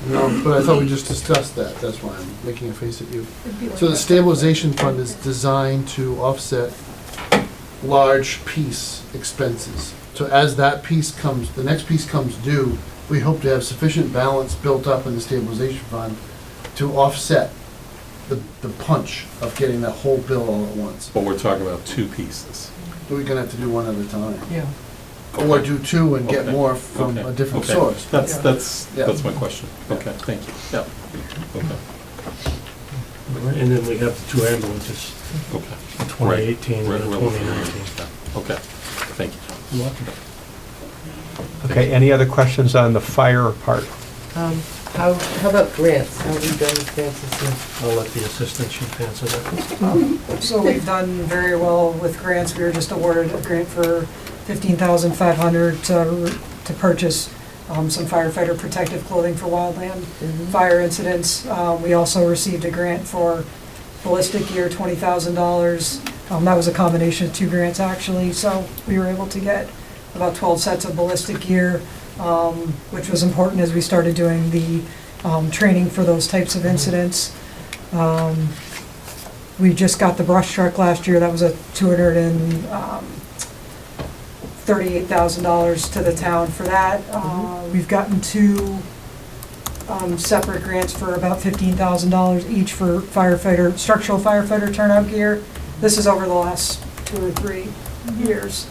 No, but I thought we just discussed that, that's why I'm making a face at you. So the stabilization fund is designed to offset large piece expenses. So as that piece comes, the next piece comes due, we hope to have sufficient balance built up in the stabilization fund to offset the punch of getting that whole bill all at once. But we're talking about two pieces. We're gonna have to do one at a time. Yeah. Or do two and get Okay. more from Okay. a different Okay. source. That's my question. Okay, thank you. Yeah, okay, And then we have the two ambulances, okay. 2018 and Right, right, right. 2019. Okay, thank you. You're welcome. Okay, any other questions on the fire part? How about grants? How have you done with grants this year? I'll let the assistant chief answer that. So we've done very well with grants. We were just awarded a grant for $15,500 to purchase some firefighter protective clothing for wildland fire incidents. We also received a grant for ballistic gear, $20,000. That was a combination of two grants, actually. So we were able to get about 12 sets of ballistic gear, which was important as we started doing the training for those types of incidents. We just got the brush truck last year. That was a $238,000 to the town for that. We've gotten two separate grants for about $15,000 each for structural firefighter turnout gear. This is over the last 2 or 3 years.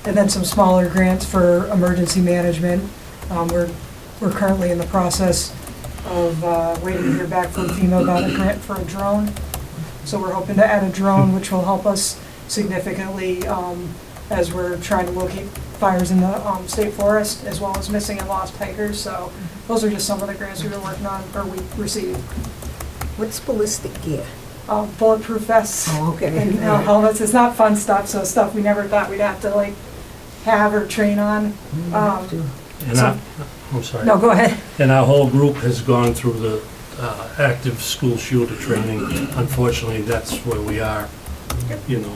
And then some smaller grants for emergency management. We're currently in the process of waiting to hear back from FEMA about a grant for a drone. So we're hoping to add a drone, which will help us significantly as we're trying to locate fires in the state forest, as well as missing and lost hikers. So those are just some of the grants we were working on, or we received. What's ballistic gear? Bulletproof vests Oh, okay. and helmets. It's not fun stuff, so stuff we never thought we'd have to like have or train on. And I'm sorry. No, go ahead. And our whole group has gone through the active school shooter training. Unfortunately, that's where we are. You know,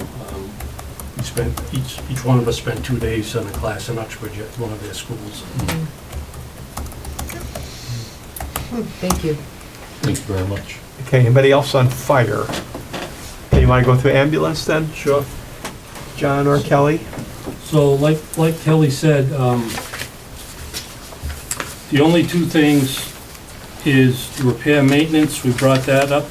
we spent, each one of us spent 2 days in a class in Uxbridge at one of their schools. Thank you. Thank you very much. Okay, anybody else on fire? Okay, you want to go through ambulance then, Sure. John or Kelly? So like Kelly said, the only two things is repair maintenance. We brought that up,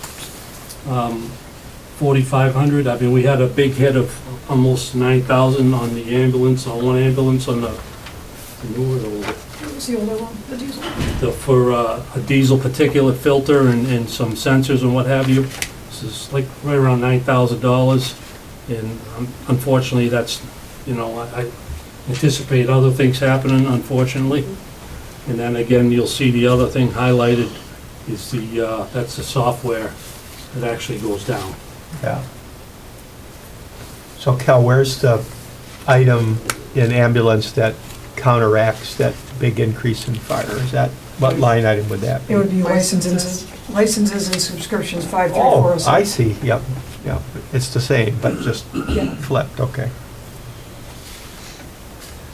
4,500. I mean, we had a big hit of almost 9,000 on the ambulance, on one ambulance on the newer or older? What was the older one, the diesel? For a diesel particulate filter and some sensors and what have you. This is like right around $9,000. And unfortunately, that's, you know, I anticipate other things happening, unfortunately. And then again, you'll see the other thing highlighted is that's the software that actually goes down. Yeah. So Kel, where's the item in ambulance that counteracts that big increase in fire? Is that, what line item would that be? It would be licenses and subscriptions, Oh, 53406. I see, yep, yep. It's the same, but just Yeah. flipped, okay.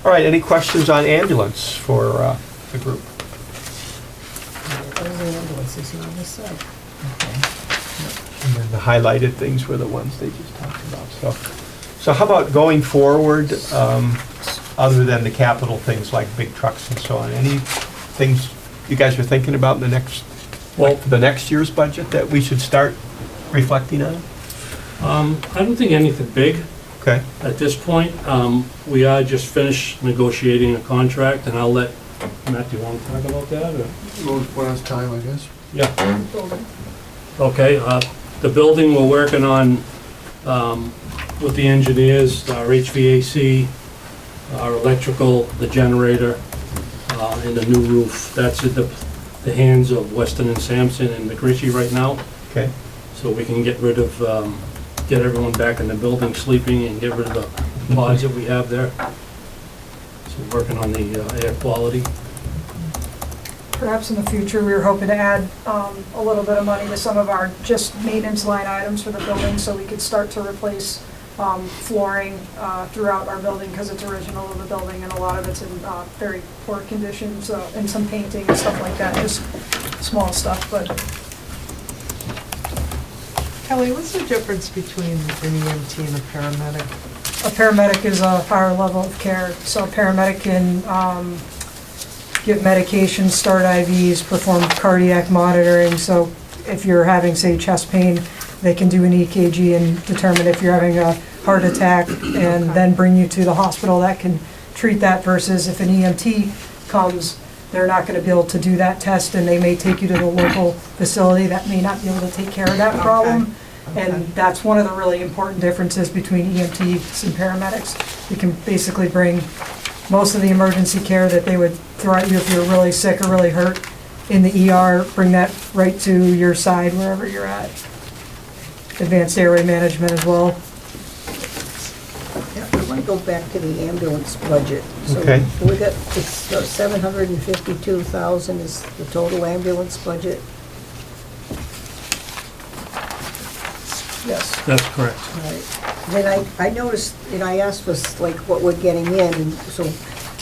All right, any questions on ambulance for the group? Those are the ambulances on this side. And then the highlighted things were the ones they just talked about, so how about going forward, other than the capital things like big trucks and so on? Any things you guys are thinking about in the next, like for the next year's budget that we should start reflecting on? I don't think anything big Okay, at this point. We are just finished negotiating a contract, and I'll let, Matt, do you want to talk about that, or? One at a time, I guess. Yeah. Okay, the building we're working on with the engineers, our HVAC, our electrical, the generator, and the new roof. That's at the hands of Weston and Sampson and McRitchie right now. okay, so we can get rid of, get everyone back in the building sleeping and get rid of the pods that we have there. So working on the air quality. Perhaps in the future, we were hoping to add a little bit of money to some of our just maintenance line items for the building, so we could start to replace flooring throughout our building, because it's original to the building, and a lot of it's in very poor condition, so, and some painting and stuff like that, just small stuff, but Kelly, what's the difference between an EMT and a paramedic? a paramedic is a higher level of care, so a paramedic can give medication, start IVs, perform cardiac monitoring. So if you're having, say, chest pain, they can do an EKG and determine if you're having a heart attack and then bring you to the hospital that can treat that, versus if an EMT comes, they're not going to be able to do that test, and they may take you to the local facility that may not be able to take care of that problem. And that's one of the really important differences between EMTs and paramedics. You can basically bring most of the emergency care that they would throw at you if you're really sick or really hurt in the ER, bring that right to your side wherever you're at. Advanced airway management as well. Yeah, I want to go back to the ambulance budget. So Okay. we got, it's 752,000 is the total ambulance budget. Yes. That's correct. Right. Then I noticed, and I asked for like what we're getting in, and so,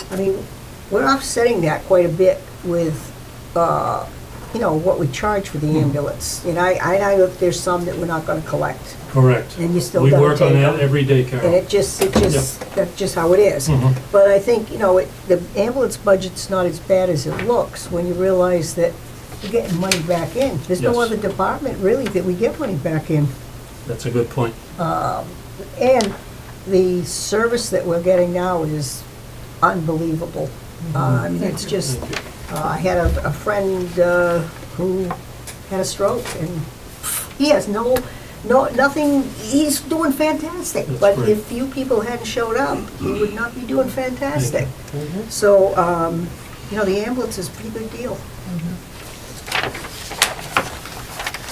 I mean, we're offsetting that quite a bit with, you know, what we charge for the ambulance. And I know there's some that we're not gonna collect, Correct. and you still We gotta work on take that them. every day, And Carol. that's just how it is. Mhm. But I think, you know, the ambulance budget's not as bad as it looks when you realize that we're getting money back in. There's no Yes. other department really that we get money back in. That's a good point. And the service that we're getting now is unbelievable. I mean, it's just, I had a friend who had a stroke, and he has nothing, he's doing fantastic. That's But great. if you people hadn't showed up, he would not be doing fantastic. So, you know, the ambulance is a pretty good deal.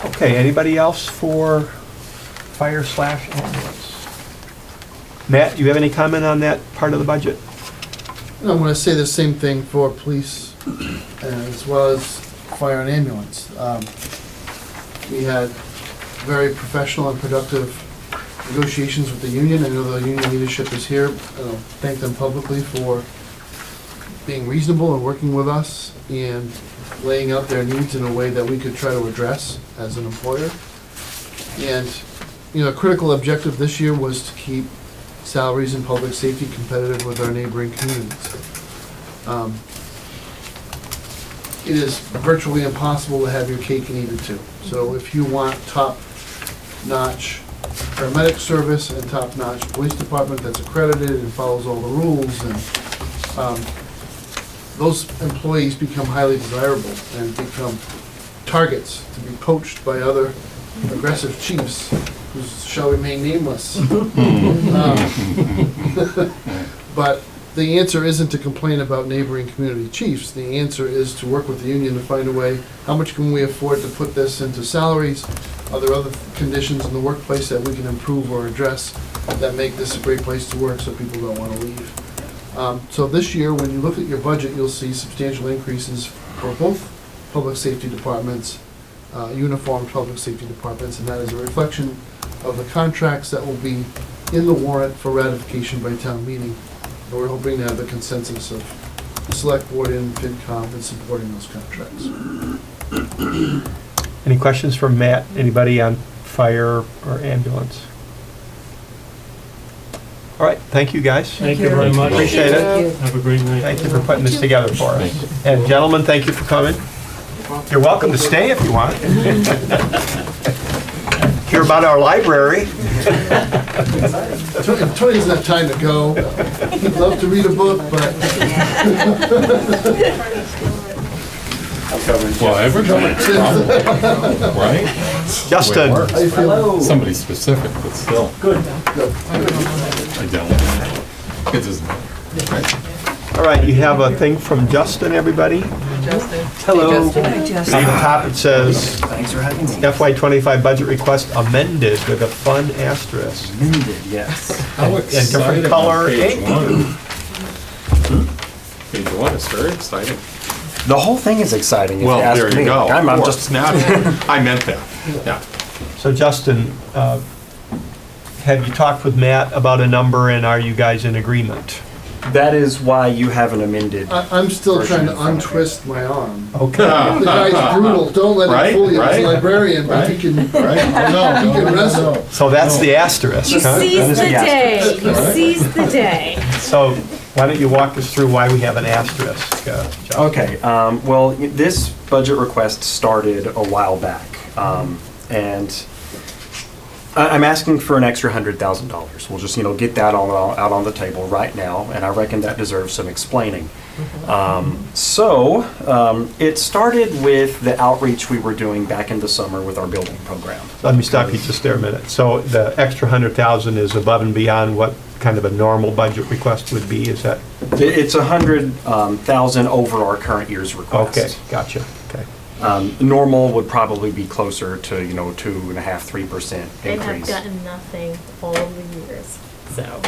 Okay, anybody else for fire/ambulance? Matt, you have any comment on that part of the budget? And I'm gonna say the same thing for police as well as fire and ambulance. We had very professional and productive negotiations with the union. I know the union leadership is here. I'll thank them publicly for being reasonable and working with us and laying out their needs in a way that we could try to address as an employer. And, you know, a critical objective this year was to keep salaries in public safety competitive with our neighboring communities. It is virtually impossible to have your cake and eat it too. So if you want top-notch paramedic service and top-notch police department that's accredited and follows all the rules, and those employees become highly desirable and become targets to be poached by other aggressive chiefs who shall remain nameless. But the answer isn't to complain about neighboring community chiefs. The answer is to work with the union to find a way, how much can we afford to put this into salaries? Are there other conditions in the workplace that we can improve or address that make this a great place to work so people don't want to leave? So this year, when you look at your budget, you'll see substantial increases for both public safety departments, uniformed public safety departments, and that is a reflection of the contracts that will be in the warrant for ratification by town meeting. And we're hoping to have the consensus of the select board and FinCom in supporting those contracts. Any questions for Matt? Anybody on fire or ambulance? All right, thank you, guys. Thank you very much. Appreciate it. Thank you. Have a great night. Thank you for putting this together for us. And gentlemen, thank you for coming. You're welcome to stay if you want. Hear about our library. Tony doesn't have time to go. He'd love to read a book, but Well, everybody, right? Justin, how you feel? Somebody specific, but still. Good. I don't. It doesn't matter. all right, you have a thing from Justin, everybody? Justin. Hello. Hey, Justin. On the top, it says Thanks for having me. FY 25 budget request amended with a fun asterisk. Amended, yes. How And different exciting color on page ink. one. Page one is very exciting. The whole thing is exciting, if you Well, ask there you me. go. I'm Of just course. Naturally. I meant that. Yeah. So Justin, have you talked with Matt about a number, and are you guys in agreement? That is why you have an amended. I'm still version trying to in front of you. untwist my arm. Okay. The guy's brutal, don't let Right, him fool you, he's right, a librarian, but he can, he Right? can wrestle. So that's the asterisk, You huh? seize the Yes. day, you seize the day. So why don't you walk us through why we have an asterisk, Justin? Okay, well, this budget request started a while back, and I'm asking for an extra $100,000. We'll just, get that out on the table right now, and I reckon that deserves some explaining. It started with the outreach we were doing back in the summer with our building program. Let me stop you just there a minute. So the extra 100,000 is above and beyond what kind of a normal budget request would be, is that? It's 100,000 over our current year's request. Okay, gotcha, okay. Normal would probably be closer to, 2.5–3% They have increase. gotten nothing all of the years, so.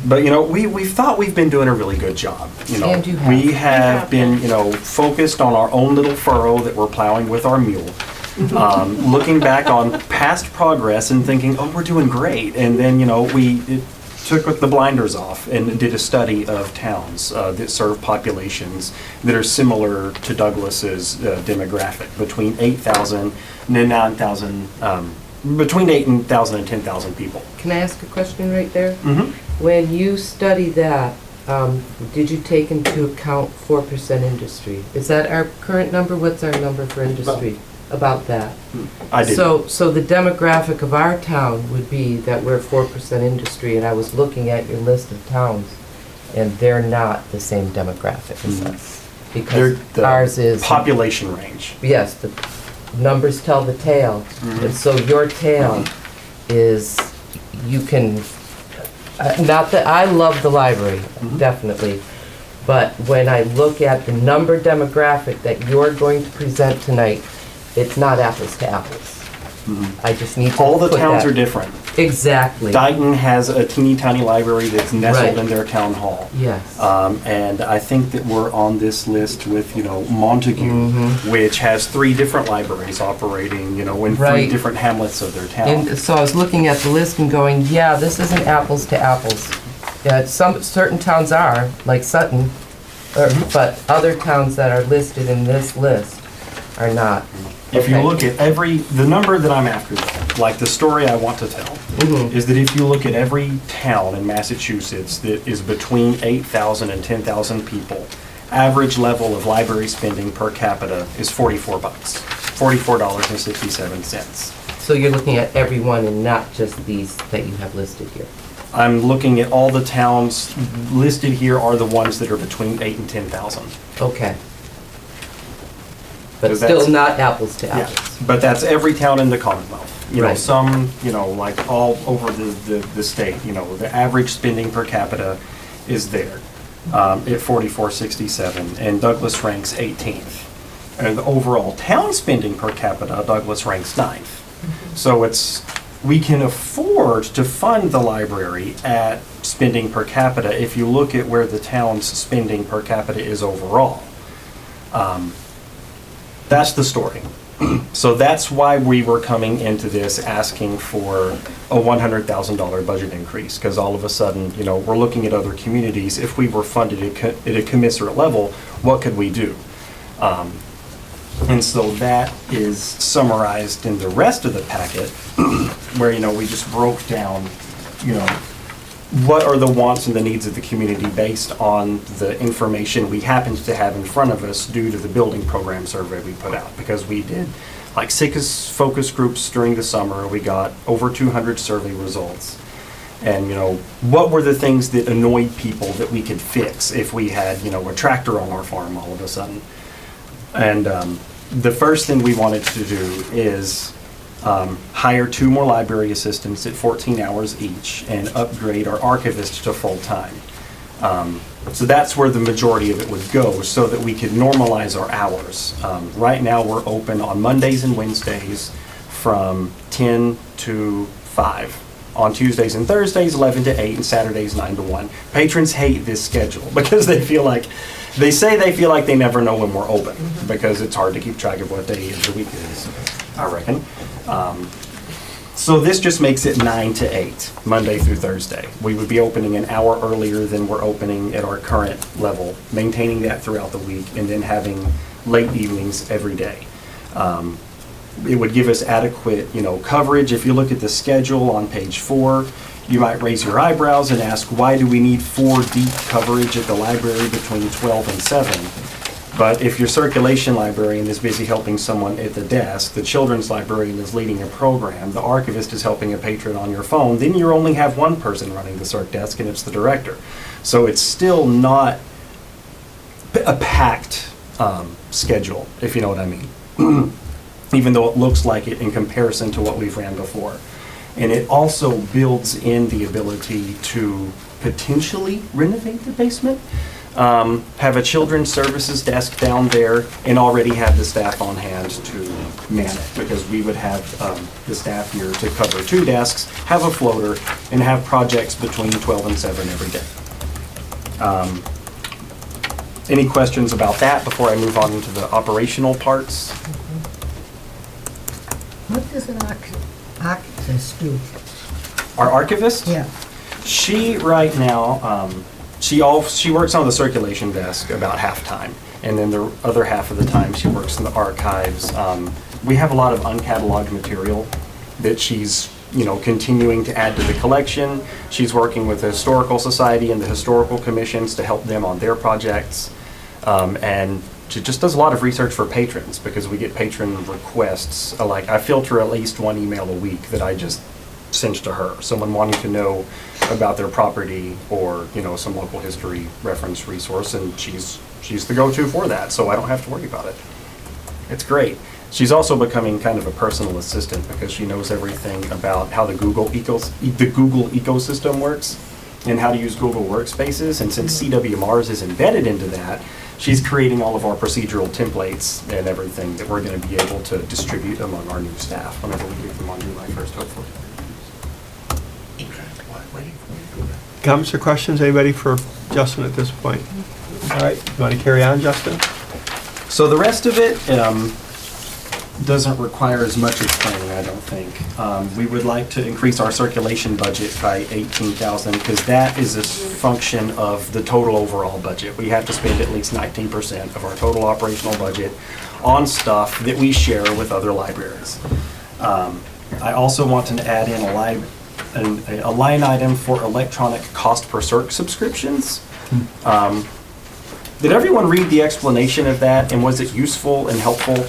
But, we thought we've been doing a really good job. And you have. We have have been, been. focused on our own little furrow that we're plowing with our mule. Looking back on past progress and thinking, oh, we're doing great. And then, we took the blinders off and did a study of towns that serve populations that are similar to Douglas's demographic, between 8,000 and 9,000, between 8,000 and 10,000 people. Can I ask a question right there? Mm-hmm. When you study that, did you take into account 4% industry? Is that our current number? What's our number for industry? About that? I did. So the demographic of our town would be that we're 4% industry, and I was looking at your list of towns, and they're not the same demographic as us. They're Because the ours is, population range. yes, the numbers tell the tale. And so your tale is, you can, not that, I love the library, definitely. But when I look at the number demographic that you're going to present tonight, it's not apples to apples. I just need to All the put towns that- are different. Exactly. Dayton has a teeny tiny library that's nestled Right. in their town hall. Yes. And I think that we're on this list with, Montague, which has 3 different libraries operating, in 3 Right. different hamlets of their town. And so I was looking at the list and going, yeah, this isn't apples to apples. Yeah, certain towns are, like Sutton, but other towns that are listed in this list are not. If you Okay. look at the number that I'm after, like the story I want to tell, is that if you look at every town in Massachusetts that is between 8,000 and 10,000 people, average level of library spending per capita is $44, $44.67. So you're looking at everyone and not just these that you have listed here. I'm looking at all the towns listed here are the ones that are between 8 and 10,000. Okay. But Because still that's- not apples to Yeah, apples. but that's every town in the Commonwealth. Right. Some, like all over the state, the average spending per capita is there at 44.67, and Douglas ranks 18th. And the overall town spending per capita, Douglas ranks 9th. So we can afford to fund the library at spending per capita if you look at where the town's spending per capita is overall. That's the story. So that's why we were coming into this asking for a $100,000 budget increase, because all of a sudden, we're looking at other communities. If we were funded at a commensurate level, what could we do? And so that is summarized in the rest of the packet, where, we just broke down, what are the wants and the needs of the community based on the information we happen to have in front of us due to the building program survey we put out. Because we did like 6 focus groups during the summer, we got over 200 survey results. And, what were the things that annoyed people that we could fix if we had, a tractor on our farm all of a sudden? And the first thing we wanted to do is hire 2 more library assistants at 14 hours each and upgrade our archivist to full-time. So that's where the majority of it would go, so that we could normalize our hours. Right now, we're open on Mondays and Wednesdays from 10 to 5. On Tuesdays and Thursdays, 11 to 8, and Saturdays, 9 to 1. Patrons hate this schedule because they feel like they never know when we're open, because it's hard to keep track of what day of the week it is, I reckon. So this just makes it 9 to 8, Monday through Thursday. We would be opening an hour earlier than we're opening at our current level, maintaining that throughout the week, and then having late evenings every day. It would give us adequate, coverage. If you look at the schedule on page 4, you might raise your eyebrows and ask, why do we need 4 deep coverage at the library between 12 and 7? But if your circulation librarian is busy helping someone at the desk, the children's librarian is leading a program, the archivist is helping a patron on your phone, then you only have one person running the circ desk, and it's the director. So it's still not a packed schedule, if you know what I mean. Even though it looks like it in comparison to what we've ran before. And it also builds in the ability to potentially renovate the basement, have a children's services desk down there, and already have the staff on hand to man it, because we would have the staff here to cover 2 desks, have a floater, and have projects between 12 and 7 every day. Any questions about that before I move on into the operational parts? What does an archivist do? Our archivist? Yeah. She right now, she works on the circulation desk about half time, and then the other half of the time she works in the archives. We have a lot of uncatalogued material that she's continuing to add to the collection. She's working with the Historical Society and the Historical Commissions to help them on their projects, and she just does a lot of research for patrons, because we get patron requests. Like, I filter at least 1 email a week that I just send to her. Someone wanting to know about their property, or some local history reference resource, and she's the go-to for that, so I don't have to worry about it. It's great. She's also becoming kind of a personal assistant, because she knows everything about how the Google ecosystem works and how to use Google Workspaces. And since CW Mars is embedded into that, she's creating all of our procedural templates and everything that we're going to be able to distribute among our new staff whenever we get them on July 1st, hopefully. Comments or questions, anybody for Justin at this point? All right, you want to carry on, Justin? So the rest of it doesn't require as much explaining, I don't think. We would like to increase our circulation budget by $18,000, because that is a function of the total overall budget. We have to spend at least 19% of our total operational budget on stuff that we share with other libraries. I also want to add in a line item for electronic cost per circ subscriptions. Did everyone read the explanation of that, and was it useful and helpful?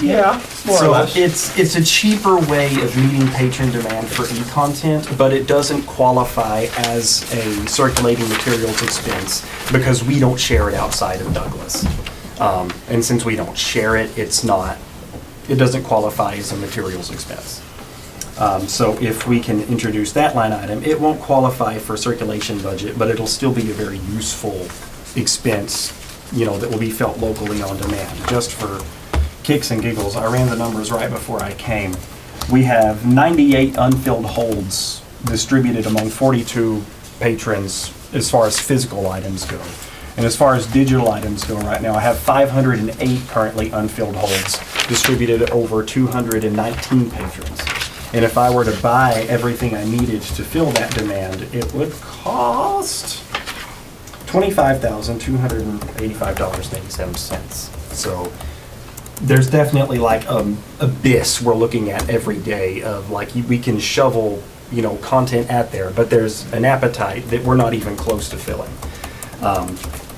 Yeah, more or less. It's a cheaper way of meeting patron demand for e-content, but it doesn't qualify as a circulating materials expense, because we don't share it outside of Douglas. And since we don't share it, it doesn't qualify as a materials expense. So if we can introduce that line item, it won't qualify for circulation budget, but it'll still be a very useful expense, that will be felt locally on demand. Just for kicks and giggles, I ran the numbers right before I came. We have 98 unfilled holds distributed among 42 patrons as far as physical items go. And as far as digital items go right now, I have 508 currently unfilled holds distributed over 219 patrons. And if I were to buy everything I needed to fill that demand, it would cost $25,285.87. So there's definitely like an abyss we're looking at every day of we can shovel, content at there, but there's an appetite that we're not even close to filling.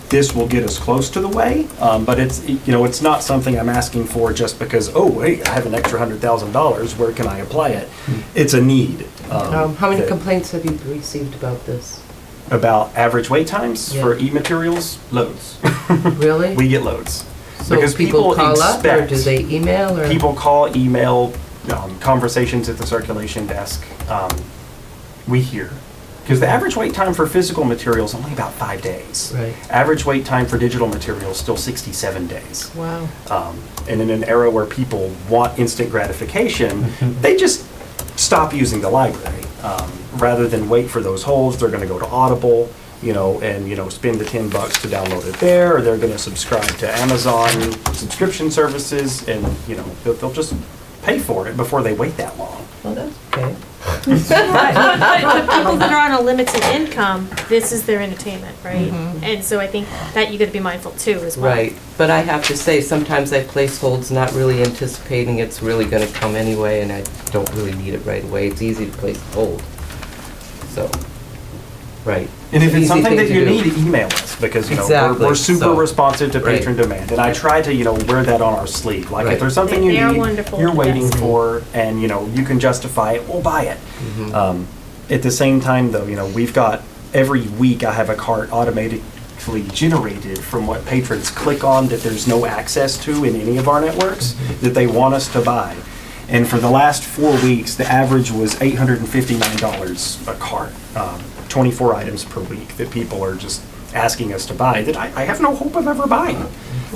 This will get us close to the way, but it's not something I'm asking for just because, oh, hey, I have an extra $100,000, where can I apply it? It's a need. How many complaints have you received about this? About average wait times for e-materials? Loads. Really? We get loads. So because people call up, or do they email? Or? People call, email, conversations at the circulation desk. We hear. Because the average wait time for physical materials is only about 5 days. Right. Average wait time for digital materials still 67 days. Wow. And in an era where people want instant gratification, they just stop using the library. Rather than wait for those holds, they're gonna go to Audible, and spend the $10 to download it there, or they're gonna subscribe to Amazon subscription services, and, they'll just pay for it before they wait that long. Well, that's okay. But people that are on a limited income, this is their entertainment, right? And so I think that you gotta be mindful too as well. Right, but I have to say, sometimes I place holds not really anticipating it's really gonna come anyway, and I don't really need it right away. It's easy to place a hold. So, right. And if it's Easy something thing that to you do. need, email us, because, Exactly, we're super so- responsive to Right. patron demand. And I try to, wear that on our sleeve. Like, Right. if there's something They you are need, wonderful, you're waiting yes. for, and, you can justify it, we'll buy it. At the same time, though, we've got, every week I have a cart automatically generated from what patrons click on that there's no access to in any of our networks that they want us to buy. And for the last 4 weeks, the average was $859 a cart, 24 items per week that people are just asking us to buy that I have no hope of ever buying,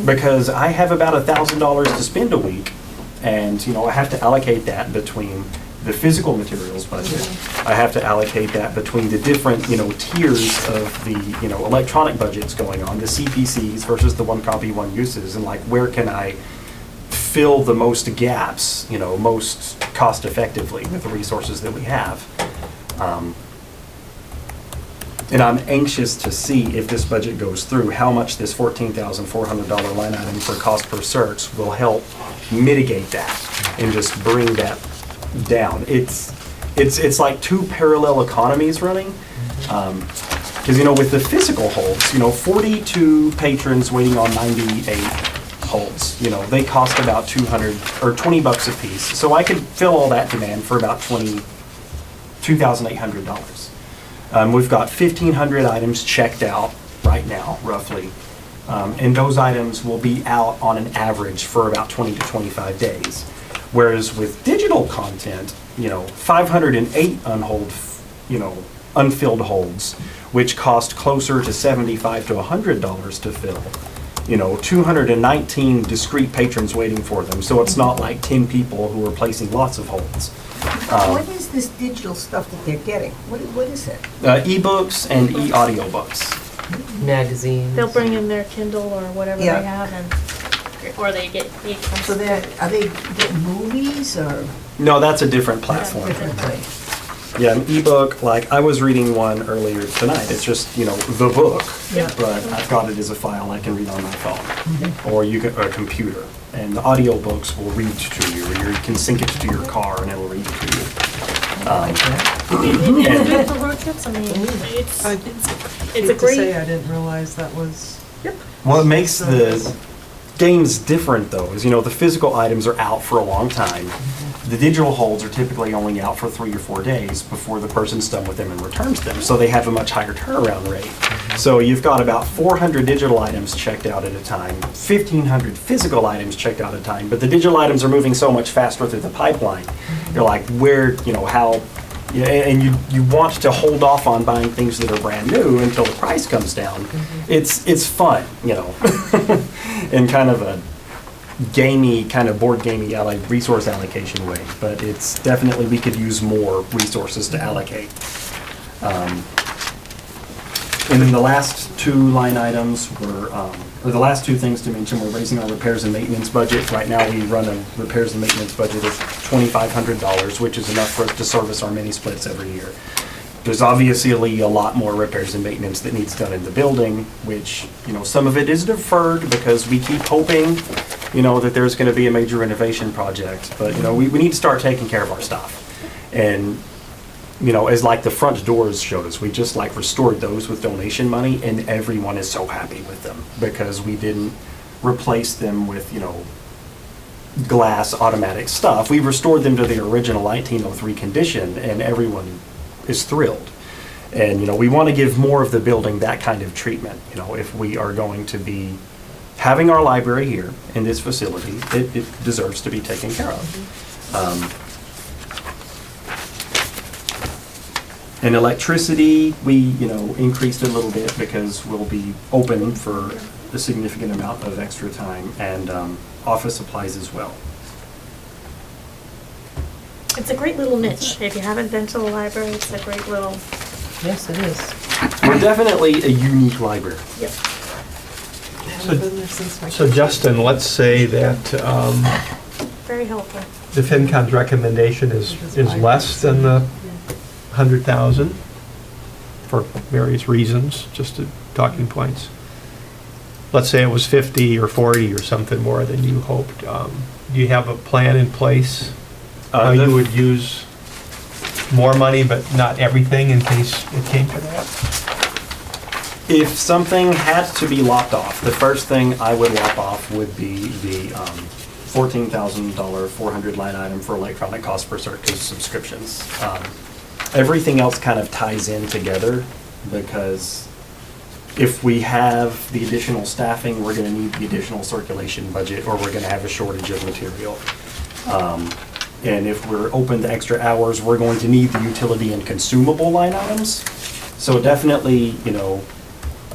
because I have about $1,000 to spend a week, and I have to allocate that between the physical materials budget. I have to allocate that between the different tiers of the electronic budgets going on, the CPCs versus the one copy one uses, and like where can I fill the most gaps, most cost effectively with the resources that we have. And I'm anxious to see if this budget goes through, how much this $14,400 line item for cost per search will help mitigate that and just bring that down. It's like two parallel economies running. Because, with the physical holds, 42 patrons waiting on 98 holds, they cost about $200 or $20 a piece. So I could fill all that demand for about $2,800. We've got 1,500 items checked out right now, roughly. And those items will be out on an average for about 20 to 25 days. Whereas with digital content, 508 unfilled holds, which cost closer to $75 to $100 to fill. 219 discrete patrons waiting for them, so it's not like 10 people who are placing lots of holds. What is this digital stuff that they're getting? What is it? E-books and e-audiobooks. Magazines. They'll bring in their Kindle or whatever Yeah. they have, or they get. So are they getting movies or No, that's a different platform. different thing? Yeah, an ebook, like I was reading one earlier tonight. It's just, the book, Yeah. but I've got it as a file I can read on my phone or a computer. And the audiobooks will read to you, or you can sync it to your car and it'll read to you. Good for road trips. I mean, it's I a hate to great. say, I didn't realize that was. What makes the games different, though, is, the physical items are out for a long time. The digital holds are typically only out for 3 or 4 days before the person's done with them and returns them, so they have a much higher turnaround rate. So you've got about 400 digital items checked out at a time, 1,500 physical items checked out at a time, but the digital items are moving so much faster through the pipeline. You're like, how, and you want to hold off on buying things that are brand new until the price comes down. It's fun, in kind of a gamey, kind of board gamey resource allocation way, but it's definitely, we could use more resources to allocate. And then the last two line items were, or the last two things to mention, we're raising our repairs and maintenance budget. Right now, we run a repairs and maintenance budget of $2,500, which is enough for us to service our mini splits every year. There's obviously a lot more repairs and maintenance that needs done in the building, which, some of it is deferred because we keep hoping, that there's going to be a major renovation project. But, we need to start taking care of our stuff. And, as like the front doors showed us, we just restored those with donation money, and everyone is so happy with them because we didn't replace them with, glass automatic stuff. We restored them to their original 1903 condition, and everyone is thrilled. And, we want to give more of the building that kind of treatment, if we are going to be having our library here in this facility, it deserves to be taken care of. And electricity, we, increased a little bit because we'll be open for a significant amount of extra time, and office supplies as well. It's a great little niche. If you haven't been to the library, it's a great little, Yes, it is. We're definitely a unique library. yep. So Justin, let's say that Very helpful. the FinCom's recommendation is less than the 100,000 for various reasons, just talking points. Let's say it was 50 or 40 or something more than you hoped. Do you have a plan in place? How you would use more money, but not everything in case it came to that? If something had to be lopped off, the first thing I would lop off would be the $14,000 400 line item for electronic cost per circus subscriptions. Everything else kind of ties in together, because if we have the additional staffing, we're going to need the additional circulation budget, or we're going to have a shortage of material. And if we're open to extra hours, we're going to need the utility and consumable line items. So definitely,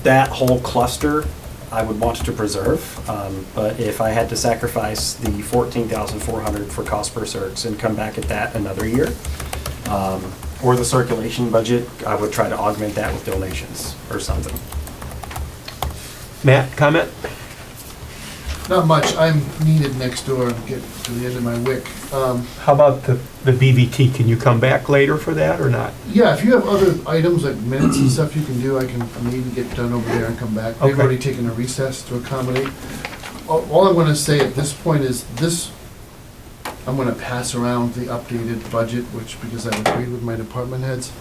that whole cluster I would want to preserve. But if I had to sacrifice the $14,400 for cost per circs and come back at that another year, or the circulation budget, I would try to augment that with donations or something. Matt, comment? Not much. I'm needed next door and get to the end of my wick. How about the BVT? Can you come back later for that or not? Yeah, if you have other items like minutes and stuff you can do, I can maybe get done over there and come back. They've Okay. already taken a recess to accommodate. All I'm gonna say at this point is this, I'm gonna pass around the updated budget, which, because I've agreed with my department heads.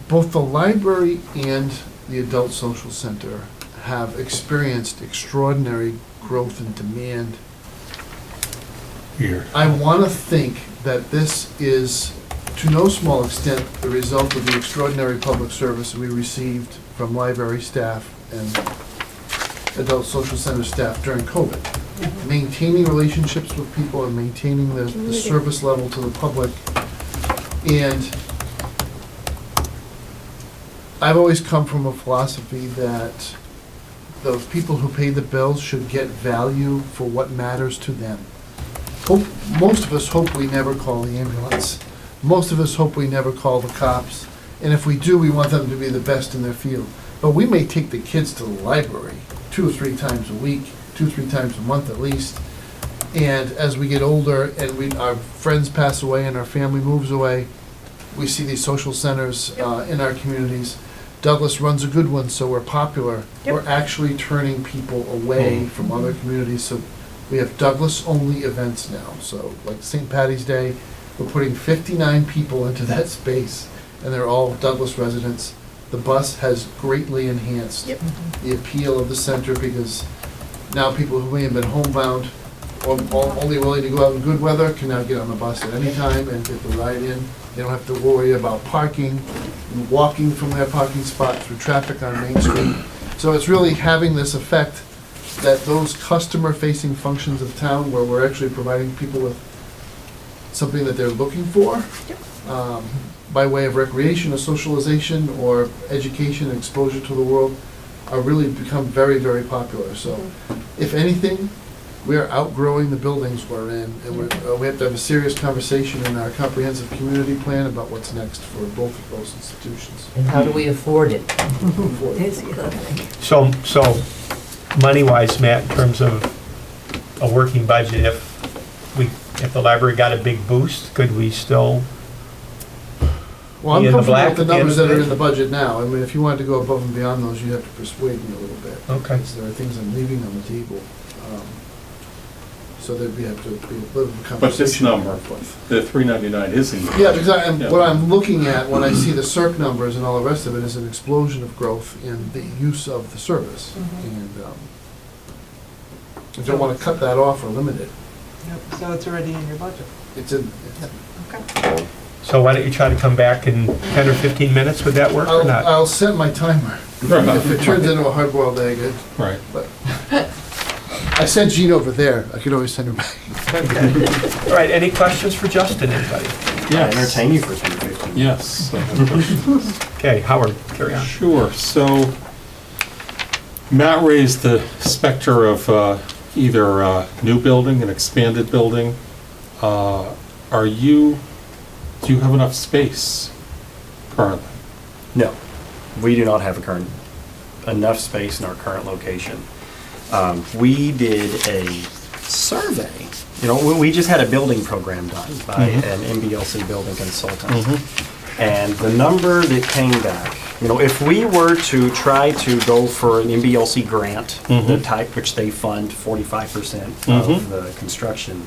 Both the library and the adult social center have experienced extraordinary growth and demand. Here. I want to think that this is, to no small extent, the result of the extraordinary public service we received from library staff and adult social center staff during COVID. Maintaining relationships with people and maintaining the service level to the public. And I've always come from a philosophy that those people who pay the bills should get value for what matters to them. Most of us hope we never call the ambulance. Most of us hope we never call the cops. And if we do, we want them to be the best in their field. But we may take the kids to the library 2 or 3 times a week, 2 or 3 times a month at least. And as we get older and our friends pass away and our family moves away, we see these social centers in our communities. Douglas runs a good one, so we're popular. Yep. We're actually turning people away from other communities. So we have Douglas-only events now. So like St. Patty's Day, we're putting 59 people into that space, and they're all Douglas residents. The bus has greatly enhanced Yep. the appeal of the center, because now people who may have been homebound or only willing to go out in good weather can now get on the bus at any time and get the ride in. They don't have to worry about parking, and walking from their parking spot through traffic on Main Street. So it's really having this effect that those customer-facing functions of town, where we're actually providing people with something that they're looking for, by way of recreation or socialization or education and exposure to the world, are really become very, very popular. So if anything, we are outgrowing the buildings we're in, and we have to have a serious conversation in our comprehensive community plan about what's next for both of those institutions. And how do we afford it? There's the other thing. So money-wise, Matt, in terms of a working budget, if the library got a big boost, could we still? Well, I'm Be in the comfortable black with the at the end numbers of that the are day? in the budget now. I mean, if you wanted to go above and beyond those, you'd have to persuade me a little bit. Okay. Because there are things I'm leaving on the table. So there'd have to be a little bit of a conversation. But this number, the 399 isn't. Yeah, exactly. Yeah. What I'm looking at when I see the CERC numbers and all the rest of it is an explosion of growth in the use of the service. And I don't want to cut that off or limit it. Yep, so it's already in your budget. It's in, Okay. So why don't you try to come back in 10 or 15 minutes? Would that work or not? I'll set my timer. If it turns into a hard-boiled egg, Right. but I sent Jean over there. I could always send her back. Okay. All right, any questions for Justin, anybody? Yeah, entertain you for 10 or 15 Yes. I have questions. Okay, Howard, carry on. Sure, so Matt raised the specter of either a new building, an expanded building. Do you have enough space currently? No, we do not have enough space in our current location. We did a survey, we just had a building program done by an MBLC building consultant. And the number that came back, if we were to try to go for an MBLC grant, the type which they fund 45% of the construction,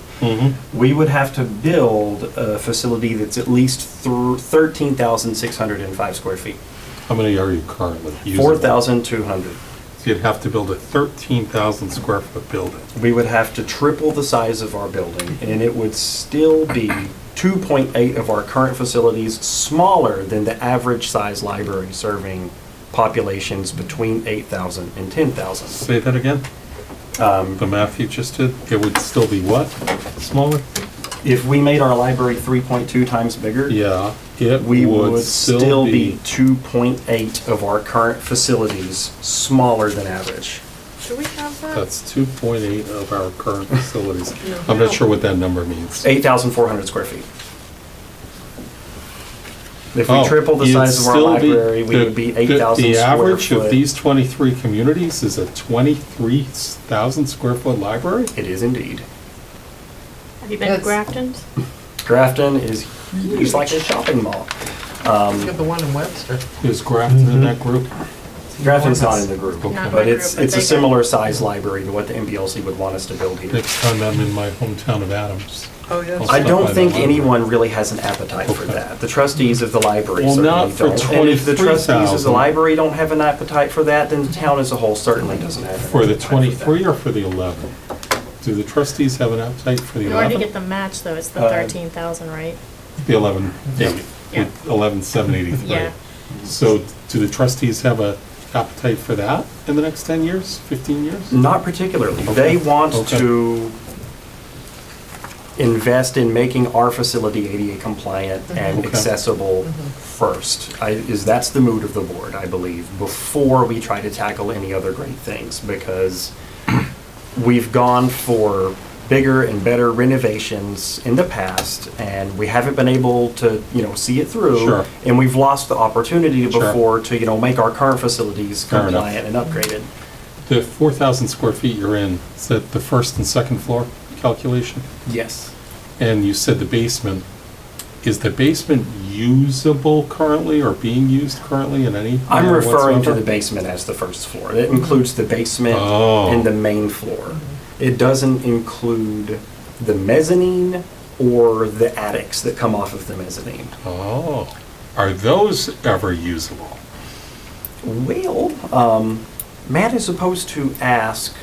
we would have to build a facility that's at least 13,605 square feet. How many are you currently using? 4,200. So you'd have to build a 13,000 square foot building. We would have to triple the size of our building, and it would still be 2.8 of our current facilities smaller than the average size library serving populations between 8,000 and 10,000. Say that again? The math you just did, it would still be what? Smaller? If we made our library 3.2 times bigger, Yeah, it we would would still be 2.8 of our current facilities smaller than average. Do we have that? That's 2.8 of our current facilities. I'm not sure what that number means. 8,400 square feet. If we Oh, triple the you'd size of our still be- library, we would be the- 8,000 The square average of foot. these 23 communities is a 23,000 square foot library? It is indeed. Have you been to It's- Grafton? Grafton is huge, like a shopping mall. The one in Webster. Is Grafton in that group? Grafton's not in the group, Okay. Not but my it's group, a but similar size library to what the MPLC would want us to build here. Next time I'm in my hometown of Adams. Oh, yes. I'll I stop don't by think the library. anyone really has an appetite for Okay. that. The trustees of the library Well, certainly not for don't. And if the trustees of 23,000. the library don't have an appetite for that, then the town as a whole certainly doesn't have an For the appetite 23 or for the 11? Do the trustees have an appetite for the In order to 11? get the match, though, it's the Uh, 13,000, right? The 11, Yeah. 11,783. Yeah. So do the trustees have a appetite for that in the next 10 years, 15 years? Not particularly. Okay. They want Okay. to invest in making our facility ADA compliant and Okay. accessible first. That's the mood of the board, I believe, before we try to tackle any other great things, because we've gone for bigger and better renovations in the past, and we haven't been able to, see it through. Sure. And we've lost the opportunity Sure. before to, make our current facilities Fair enough. compliant and upgraded. The 4,000 square feet you're in, is that the first and second floor calculation? Yes. And you said the basement. Is the basement usable currently or being used currently in any I'm manner referring to whatsoever? the basement as the first floor. It includes the basement Oh. and the main floor. It doesn't include the mezzanine or the attics that come off of the mezzanine. Oh, are those ever usable? Well, Matt is supposed to ask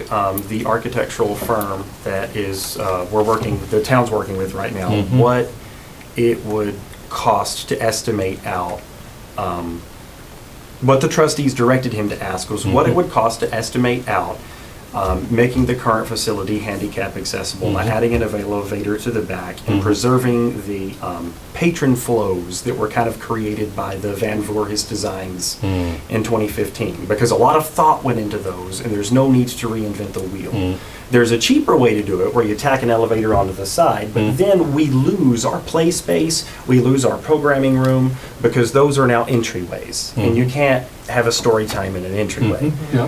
the architectural firm that the town's working with right now, Mhm. what it would cost to estimate out. What the trustees directed him to ask was what it Mhm. would cost to estimate out making the current facility handicap accessible, by Mhm. adding an elevator to the back and Mhm. preserving the patron flows that were kind of created by the Van Voorhis designs in 2015. Because a lot of thought went into those, and there's no need to reinvent the wheel. Mm. There's a cheaper way to do it, where you tack an elevator onto the side, but Mm. then we lose our play space, we lose our programming room, because those are now entryways, and Mm. you can't have a story time in an entryway. Yeah.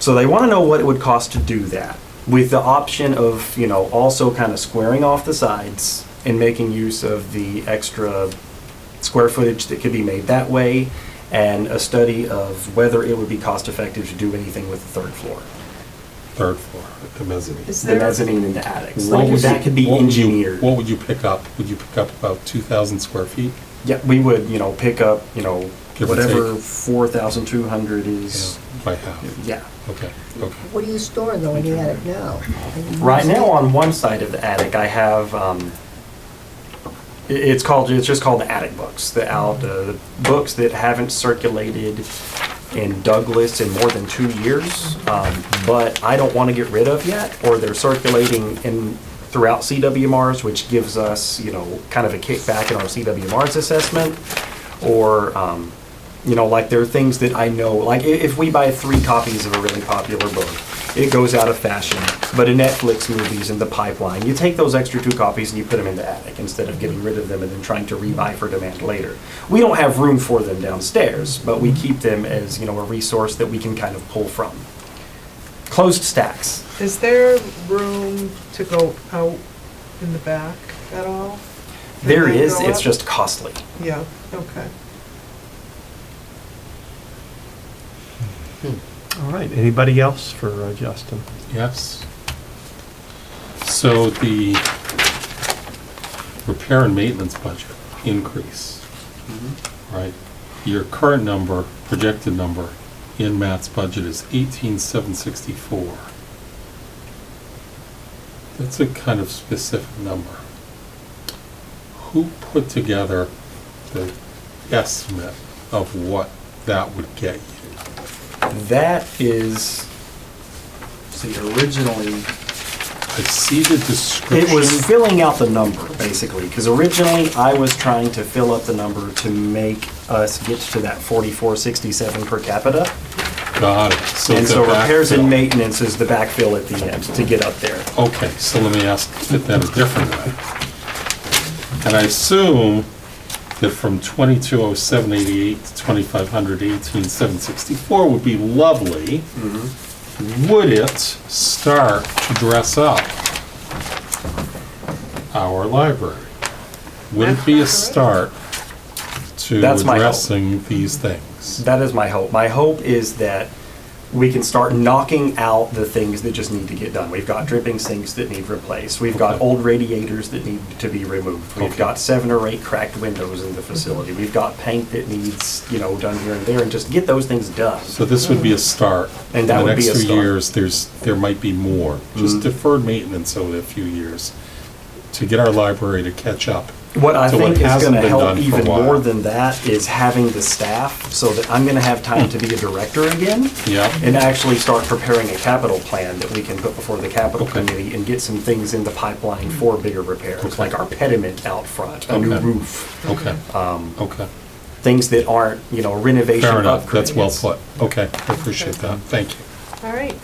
So they want to know what it would cost to do that, with the option of, also kind of squaring off the sides and making use of the extra square footage that could be made that way, and a study of whether it would be cost effective to do anything with the third floor, Third floor, the mezzanine. Is the there, mezzanine and the attics. What Like, would that you- could be what would you- engineered. What would you pick up? Would you pick up about 2,000 square feet? Yeah, we would, pick up, Give or whatever take. 4,200 is, By half? yeah. Okay, okay. What do you store though in the attic now? Right now, on one side of the attic, I have, it's just called the attic books, the books that haven't circulated in Douglas in more than 2 years, but I don't want to get rid of yet, or they're circulating in throughout CWMARS, which gives us, kind of a kickback in our CWMARS assessment. Or, like there are things that I know, like if we buy 3 copies of a really popular book, it goes out of fashion, but a Netflix movie's in the pipeline. You take those extra 2 copies and you put them in the attic instead of getting rid of them and then trying to rebuy for demand later. We don't have room for them downstairs, but we keep them as, a resource that we can kind of pull from. Closed stacks. Is there room to go out in the back at all? There And then is, go it's up? just costly. Yeah, okay. All right, anybody else for Justin? Yes. So the repair and maintenance budget increase, right? Your current number, projected number in Matt's budget is 18,764. That's a kind of specific number. Who put together the estimate of what that would get you? That is, originally, I see the description. it was filling out the number, basically, because originally I was trying to fill up the number to make us get to that 4467 per capita. Got it. And it's a so repairs and backfill. maintenance is the backfill at the end to get up there. Okay, so let me ask it then a different way. And I assume that from 220788 to 2518,764 would be lovely. Would it start to dress up our library? Would it be a start to That's my hope. addressing these things? That is my hope. My hope is that we can start knocking out the things that just need to get done. We've got dripping sinks that need replaced. We've got old radiators that need to be removed. We've got 7 or 8 cracked windows in the facility. We've got paint that needs, done here and there, and just get those things done. So this would be a start. And that would be a In the next few start. years, there might be more, just deferred maintenance over a few years to get our library to catch up. What I to think is hasn't going to been help done for a even while. more than that is having the staff so that I'm going to have time to be a director again. Yeah. And actually start preparing a capital plan that we can put before the capital Okay. committee and get some things in the pipeline for bigger repairs, Okay. like our pediment out front, a new Okay. roof, Okay, okay. things that aren't, renovation Fair enough, that's well upgrades. put. Okay, I appreciate that, thank you. All right.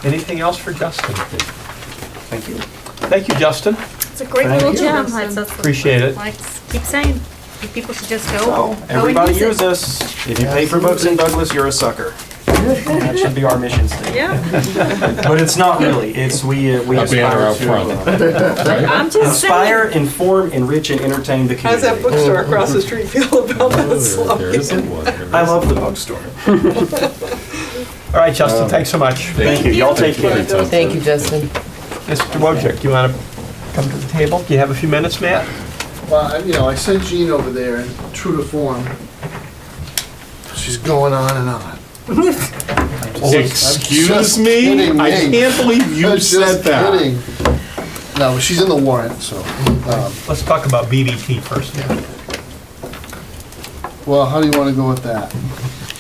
Anything else for Justin? Thank you. Thank you, Justin. It's a great Thank little you. gem. That's Appreciate it. Like, keep saying, people should just go. So, go and everybody use it. use this. If you pay for books in Douglas, you're a sucker. That should be our mission statement. Yeah. But it's not really. It's we A banner aspire out to front. I'm just inspire, saying. inform, enrich, and entertain the How's community. that bookstore across the street feel about that There isn't slogan? one. There I isn't. love the bookstore. All right, Justin, thanks so much. Thank you. Y'all take care. Thank you, Justin. Mr. Wojcik, you want to come to the table? Do you have a few minutes, Matt? Well, I sent Jean over there, and true to form, she's going on and on. Excuse Just me? kidding, I Nate. can't believe you Just said that. kidding. No, she's in the warrant, so. Let's talk about BBT first. Well, how do you want to go with that?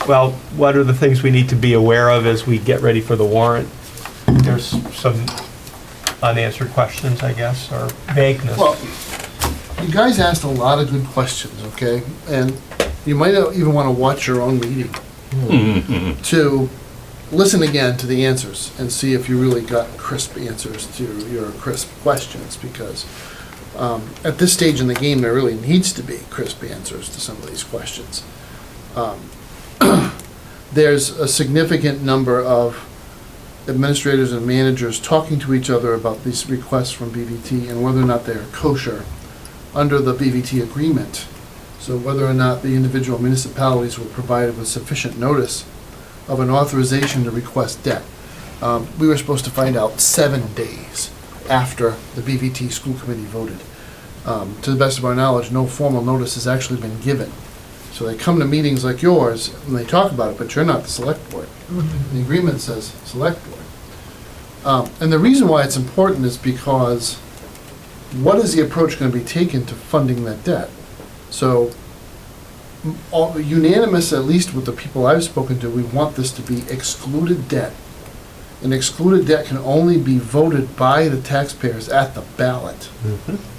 Well, what are the things we need to be aware of as we get ready for the warrant? There's some unanswered questions, I guess, or vagueness. Well, you guys asked a lot of good questions, okay? And you might not even want to watch your own meeting to listen again to the answers and see if you really got crisp answers to your crisp questions, because at this stage in the game, there really needs to be crisp answers to some of these questions. There's a significant number of administrators and managers talking to each other about these requests from BVT and whether or not they are kosher under the BVT agreement. So whether or not the individual municipalities were provided with sufficient notice of an authorization to request debt. We were supposed to find out 7 days after the BVT school committee voted. To the best of our knowledge, no formal notice has actually been given. So they come to meetings like yours and they talk about it, but you're not the select board. The agreement says select board. And the reason why it's important is because what is the approach going to be taken to funding that debt? So unanimous, at least with the people I've spoken to, we want this to be excluded debt An excluded debt can only be voted by the taxpayers at the ballot.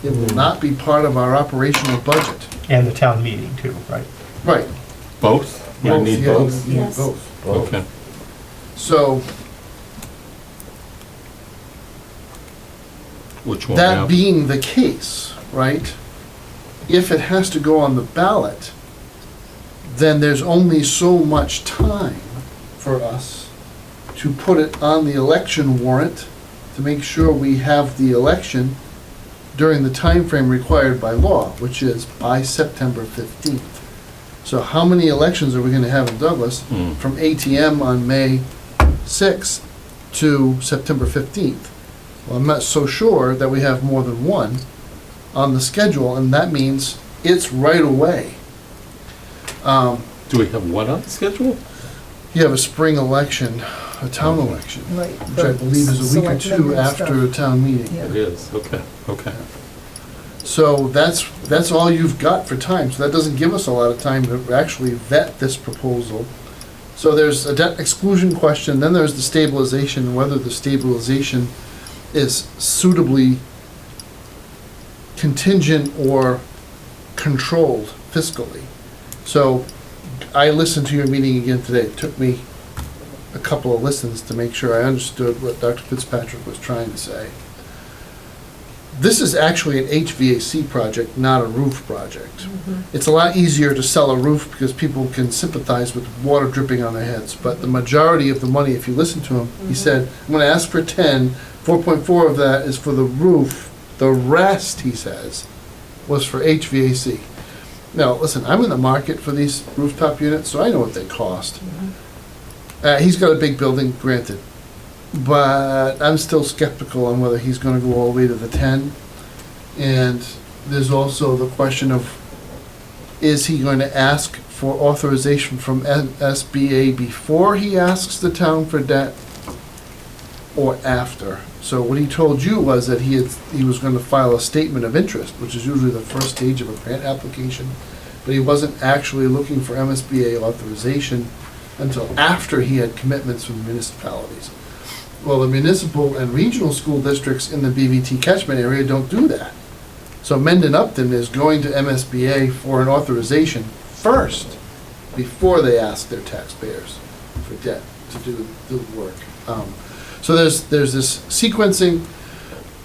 It will not be part of our operational budget. And the town meeting too, right? Right. Both? You need Yeah, both? we need Yes. both. Okay. So Which one that now? being the case, right, if it has to go on the ballot, then there's only so much time for us to put it on the election warrant to make sure we have the election during the time frame required by law, which is by September 15th. So how many elections are we gonna have in Douglas Hmm. from ATM on May 6th to September 15th? Well, I'm not so sure that we have more than one on the schedule, and that means it's right away. Do we have one on the schedule? You have a spring election, a town election, Right. which I believe is a week or two Selectmen and stuff. after a town meeting. Yeah. It is, okay, okay. So that's all you've got for time, so that doesn't give us a lot of time to actually vet this proposal. So there's a debt exclusion question, then there's the stabilization, and whether the stabilization is suitably contingent or controlled fiscally. So I listened to your meeting again today. It took me a couple of listens to make sure I understood what Dr. Fitzpatrick was trying to say. This is actually an HVAC project, not a roof project. It's a lot easier to sell a roof because people can sympathize with water dripping on their heads. But the majority of the money, if you listen to him, he said, I'm gonna ask for 10, 4.4 of that is for the roof. The rest, he says, was for HVAC. Now, listen, I'm in the market for these rooftop units, so I know what they cost. He's got a big building, granted, but I'm still skeptical on whether he's gonna go all the way to the 10. And there's also the question of, is he going to ask for authorization from SBA before he asks the town for debt, or after? So what he told you was that he was gonna file a statement of interest, which is usually the first stage of a grant application, but he wasn't actually looking for MSBA authorization until after he had commitments from municipalities. Well, the municipal and regional school districts in the BVT catchment area don't do that. So Mendon Upton is going to MSBA for an authorization first, before they ask their taxpayers for debt to do the work. So there's this sequencing,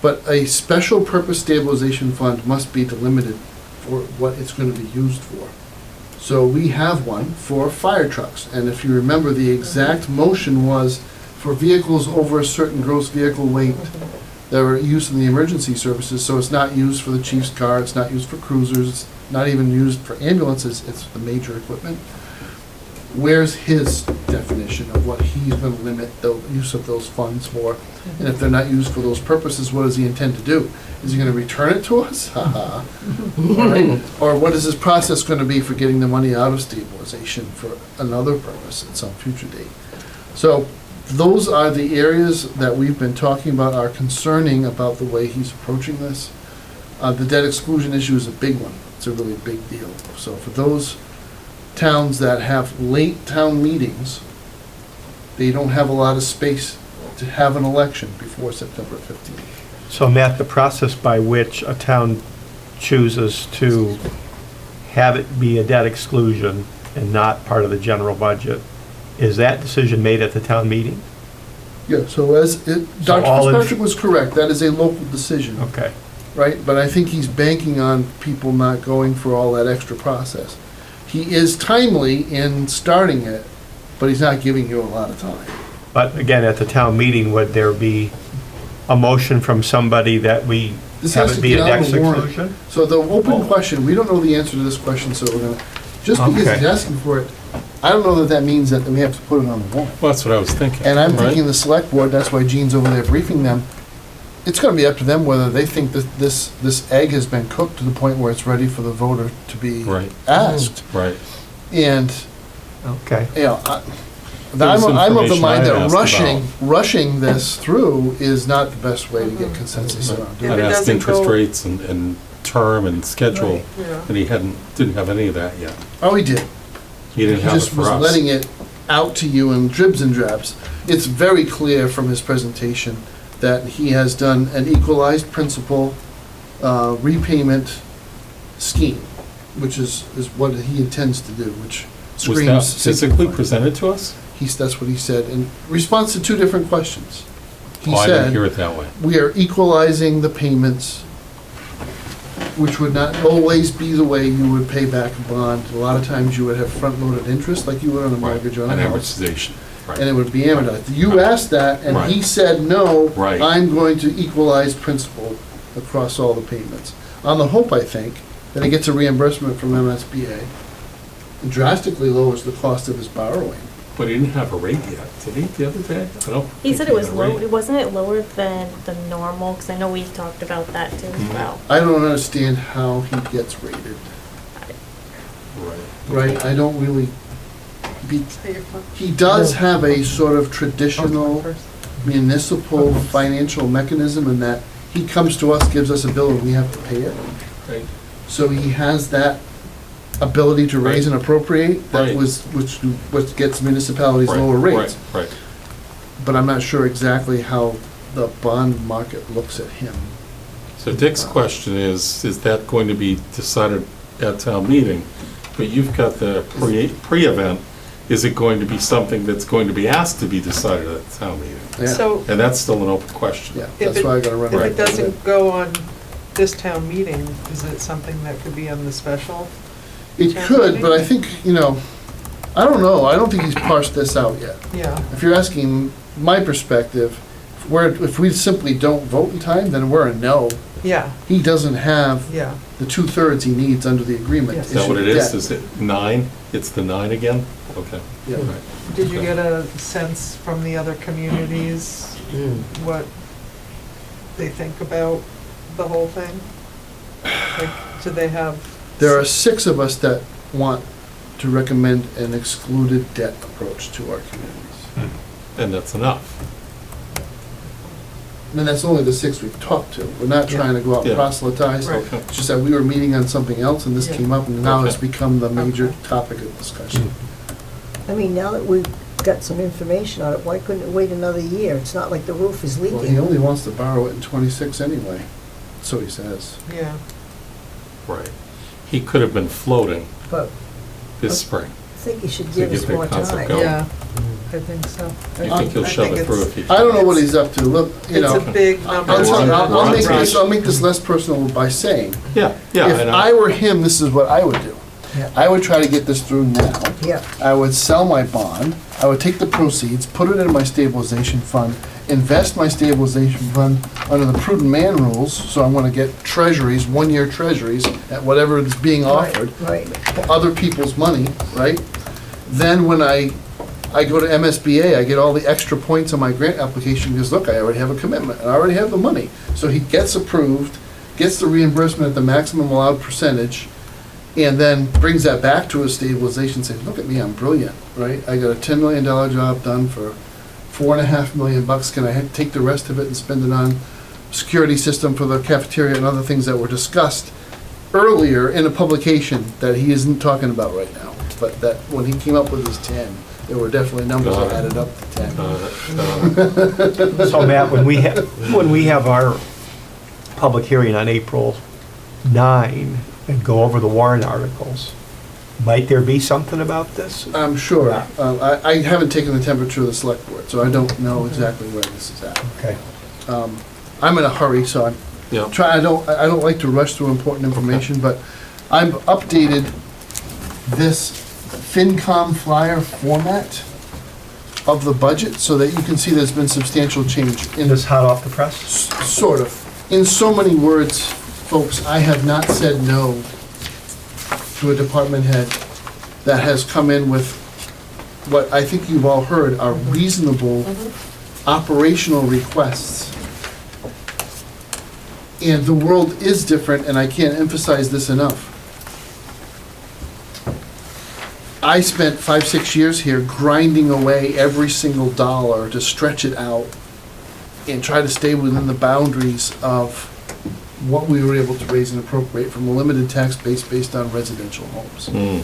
but a special purpose stabilization fund must be delimited for what it's gonna be used for. So we have one for fire trucks, and if you remember, the exact motion was for vehicles over a certain gross vehicle weight that are used in the emergency services, so it's not used for the chief's car, it's not used for cruisers, it's not even used for ambulances, it's the major equipment. Where's his definition of what he's gonna limit the use of those funds for? And if they're not used for those purposes, what does he intend to do? Is he gonna return it to us? Haha. All right. Or what is his process gonna be for getting the money out of stabilization for another purpose at some future date? So those are the areas that we've been talking about, are concerning about the way he's approaching this. The debt exclusion issue is a big one. It's a really big deal. So for those towns that have late town meetings, they don't have a lot of space to have an election before September 15th. So Matt, the process by which a town chooses to have it be a debt exclusion and not part of the general budget, is that decision made at the town meeting? Yeah, so Dr. all in- Fitzpatrick was correct, that is a local decision, Okay. right? But I think he's banking on people not going for all that extra process. He is timely in starting it, but he's not giving you a lot of time. But again, at the town meeting, would there be a motion from somebody that we This have has it to be a get debt on the warrant. exclusion? So the open question, we don't know the answer to this question, so we're gonna, just because Okay. he's asking for it, I don't know that that means that we have to put it on the warrant. Well, that's what I was thinking. And I'm right? thinking the select board, that's why Gene's over there briefing them, it's gonna be up to them whether they think that this egg has been cooked to the point where it's ready for the voter to be Right. asked. Right. And, Okay. you know, There was I'm of the information mind I that asked rushing this through is not the best way to get consensus around it. If I'd it asked doesn't interest go- rates and term and schedule, Yeah. and he didn't have any of that yet. Oh, he did. He didn't He have it just for was us. letting it out to you in dribs and drabs. It's very clear from his presentation that he has done an equalized principal repayment scheme, which is what he intends to do, which Was that screams. physically presented to us? That's what he said in response to two different questions. He Oh, I didn't hear said, it that way. we are equalizing the payments, which would not always be the way you would pay back a bond. A lot of times you would have front-loaded interest like you would on a mortgage on a An house. amortization, right. And it would be amortized. You asked that, and he Right. said, no, Right. I'm going to equalize principal across all the payments. On the hope, I think, that he gets a reimbursement from MSBA. It drastically lowers the cost of his borrowing. But he didn't have a rate yet, did he, the other day? I don't He think said it was had a low, rate. wasn't it lower than the normal? Because I know we talked about that too as well. I don't understand how he gets rated, right? I don't really, he does have a sort of traditional municipal financial mechanism in that he comes to us, gives us a bill, and we have to pay it. Right. So he has that ability to raise and appropriate, that Right. which gets municipalities Right, lower rates. Right, But I'm not sure exactly how the bond market looks at him. So Dick's question is that going to be decided at town meeting? But you've got the pre-event, is it going to be something that's going to be asked to be decided at the town meeting? Yeah. So And that's still an open question. Yeah, if that's why I gotta run if it. it doesn't go on this town meeting, is it something that could be on the special? It could, but I think, I don't know, I don't think he's parsed this out yet. Yeah, If you're asking my perspective, if we simply don't vote in time, then we're a no. yeah, He doesn't have yeah. the 2/3 he needs under the agreement. Yes. Is that what it is? Issue Is it 9? It's the 9 again? Okay. Yeah. Right. Did you get a sense from the other communities what they think about the whole thing? Like, do they have? There are 6 of us that want to recommend an excluded debt approach to our communities. And that's enough. And that's only the 6 we've talked to. We're not trying to go out and Yeah. proselytize. Right. Okay. It's just that we were meeting on something else and this Yeah. came up and now it's Okay. become the major topic of discussion. I mean, now that we've got some information on it, why couldn't it wait another year? It's not like the roof is Well, he leaking. only wants to borrow it in '26 anyway, so he says. Yeah, Right. He could have been floating But this spring. I think you should To give get us the more concept time. going. yeah, I think so. You think he'll I shove think it through it's- if he I don't know what he's up to, look, It's a big number. I'll make this less personal by saying, Yeah, yeah. if and I were him, this is what I would do. Yeah. I would try to get this through now. Yeah, I would sell my bond, I would take the proceeds, put it in my stabilization fund, invest my stabilization fund under the prudent man rules, so I'm gonna get treasuries, 1-year treasuries, at whatever is being offered, right. other people's money, right? Then when I go to MSBA, I get all the extra points on my grant application, because look, I already have a commitment, and I already have the money. So he gets approved, gets the reimbursement at the maximum allowed percentage, and then brings that back to his stabilization, saying, look at me, I'm brilliant, right? I got a $10 million job done for $4.5 million. Can I take the rest of it and spend it on security system for the cafeteria and other things that were discussed earlier in a publication that he isn't talking about right now? But that, when he came up with his 10, there were definitely numbers that added up to 10. So Matt, when we have our public hearing on April 9 and go over the warrant articles, might there be something about this? I'm sure. I haven't taken the temperature of the select board, so I don't know exactly where this is at. Okay. I'm in a hurry, so Yeah. I don't like to rush through important information, but I've updated this FinCom flyer format of the budget so that you can see there's been substantial change in This hot off the press? Sort of. In so many words, folks, I have not said no to a department head that has come in with what I think you've all heard are reasonable operational requests. And the world is different, and I can't emphasize this enough. I spent 5-6 years here grinding away every single dollar to stretch it out and try to stay within the boundaries of what we were able to raise and appropriate from a limited tax base based on residential homes. Hmm.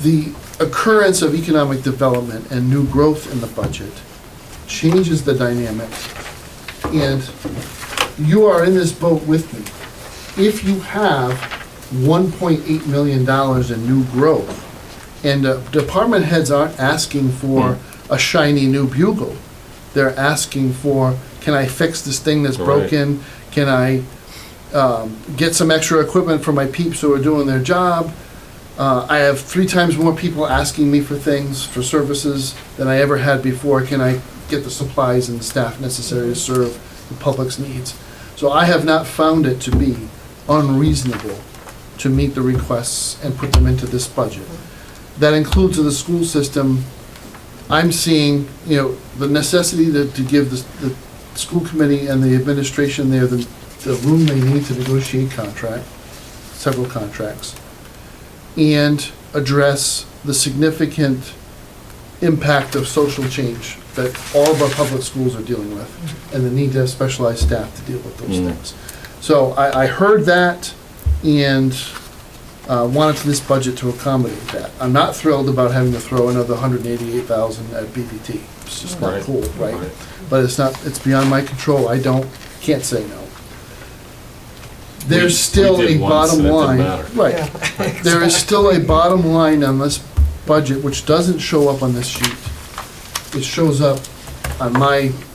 The occurrence of economic development and new growth in the budget changes the dynamic. And you are in this boat with me. If you have $1.8 million in new growth, and department heads aren't asking for a shiny new bugle, they're asking for, can I fix this thing that's Right. broken? Can I get some extra equipment for my peeps who are doing their job? I have 3 times more people asking me for things, for services, than I ever had before. Can I get the supplies and staff necessary to serve the public's needs? So I have not found it to be unreasonable to meet the requests and put them into this budget. That includes in the school system. I'm seeing, the necessity to give the school committee and the administration there the room they need to negotiate several contracts, and address the significant impact of social change that all of our public schools are dealing with, and the need to have specialized staff to deal with those things. So I heard that and wanted this budget to accommodate that. I'm not thrilled about having to throw another $188,000 at BPT. It's just not Right. cool, right? But it's beyond my control. Can't say no. There's still we did a once bottom and it didn't line. matter. Right. Yeah. There is still a bottom line on this budget, which doesn't show up on this sheet. It shows up on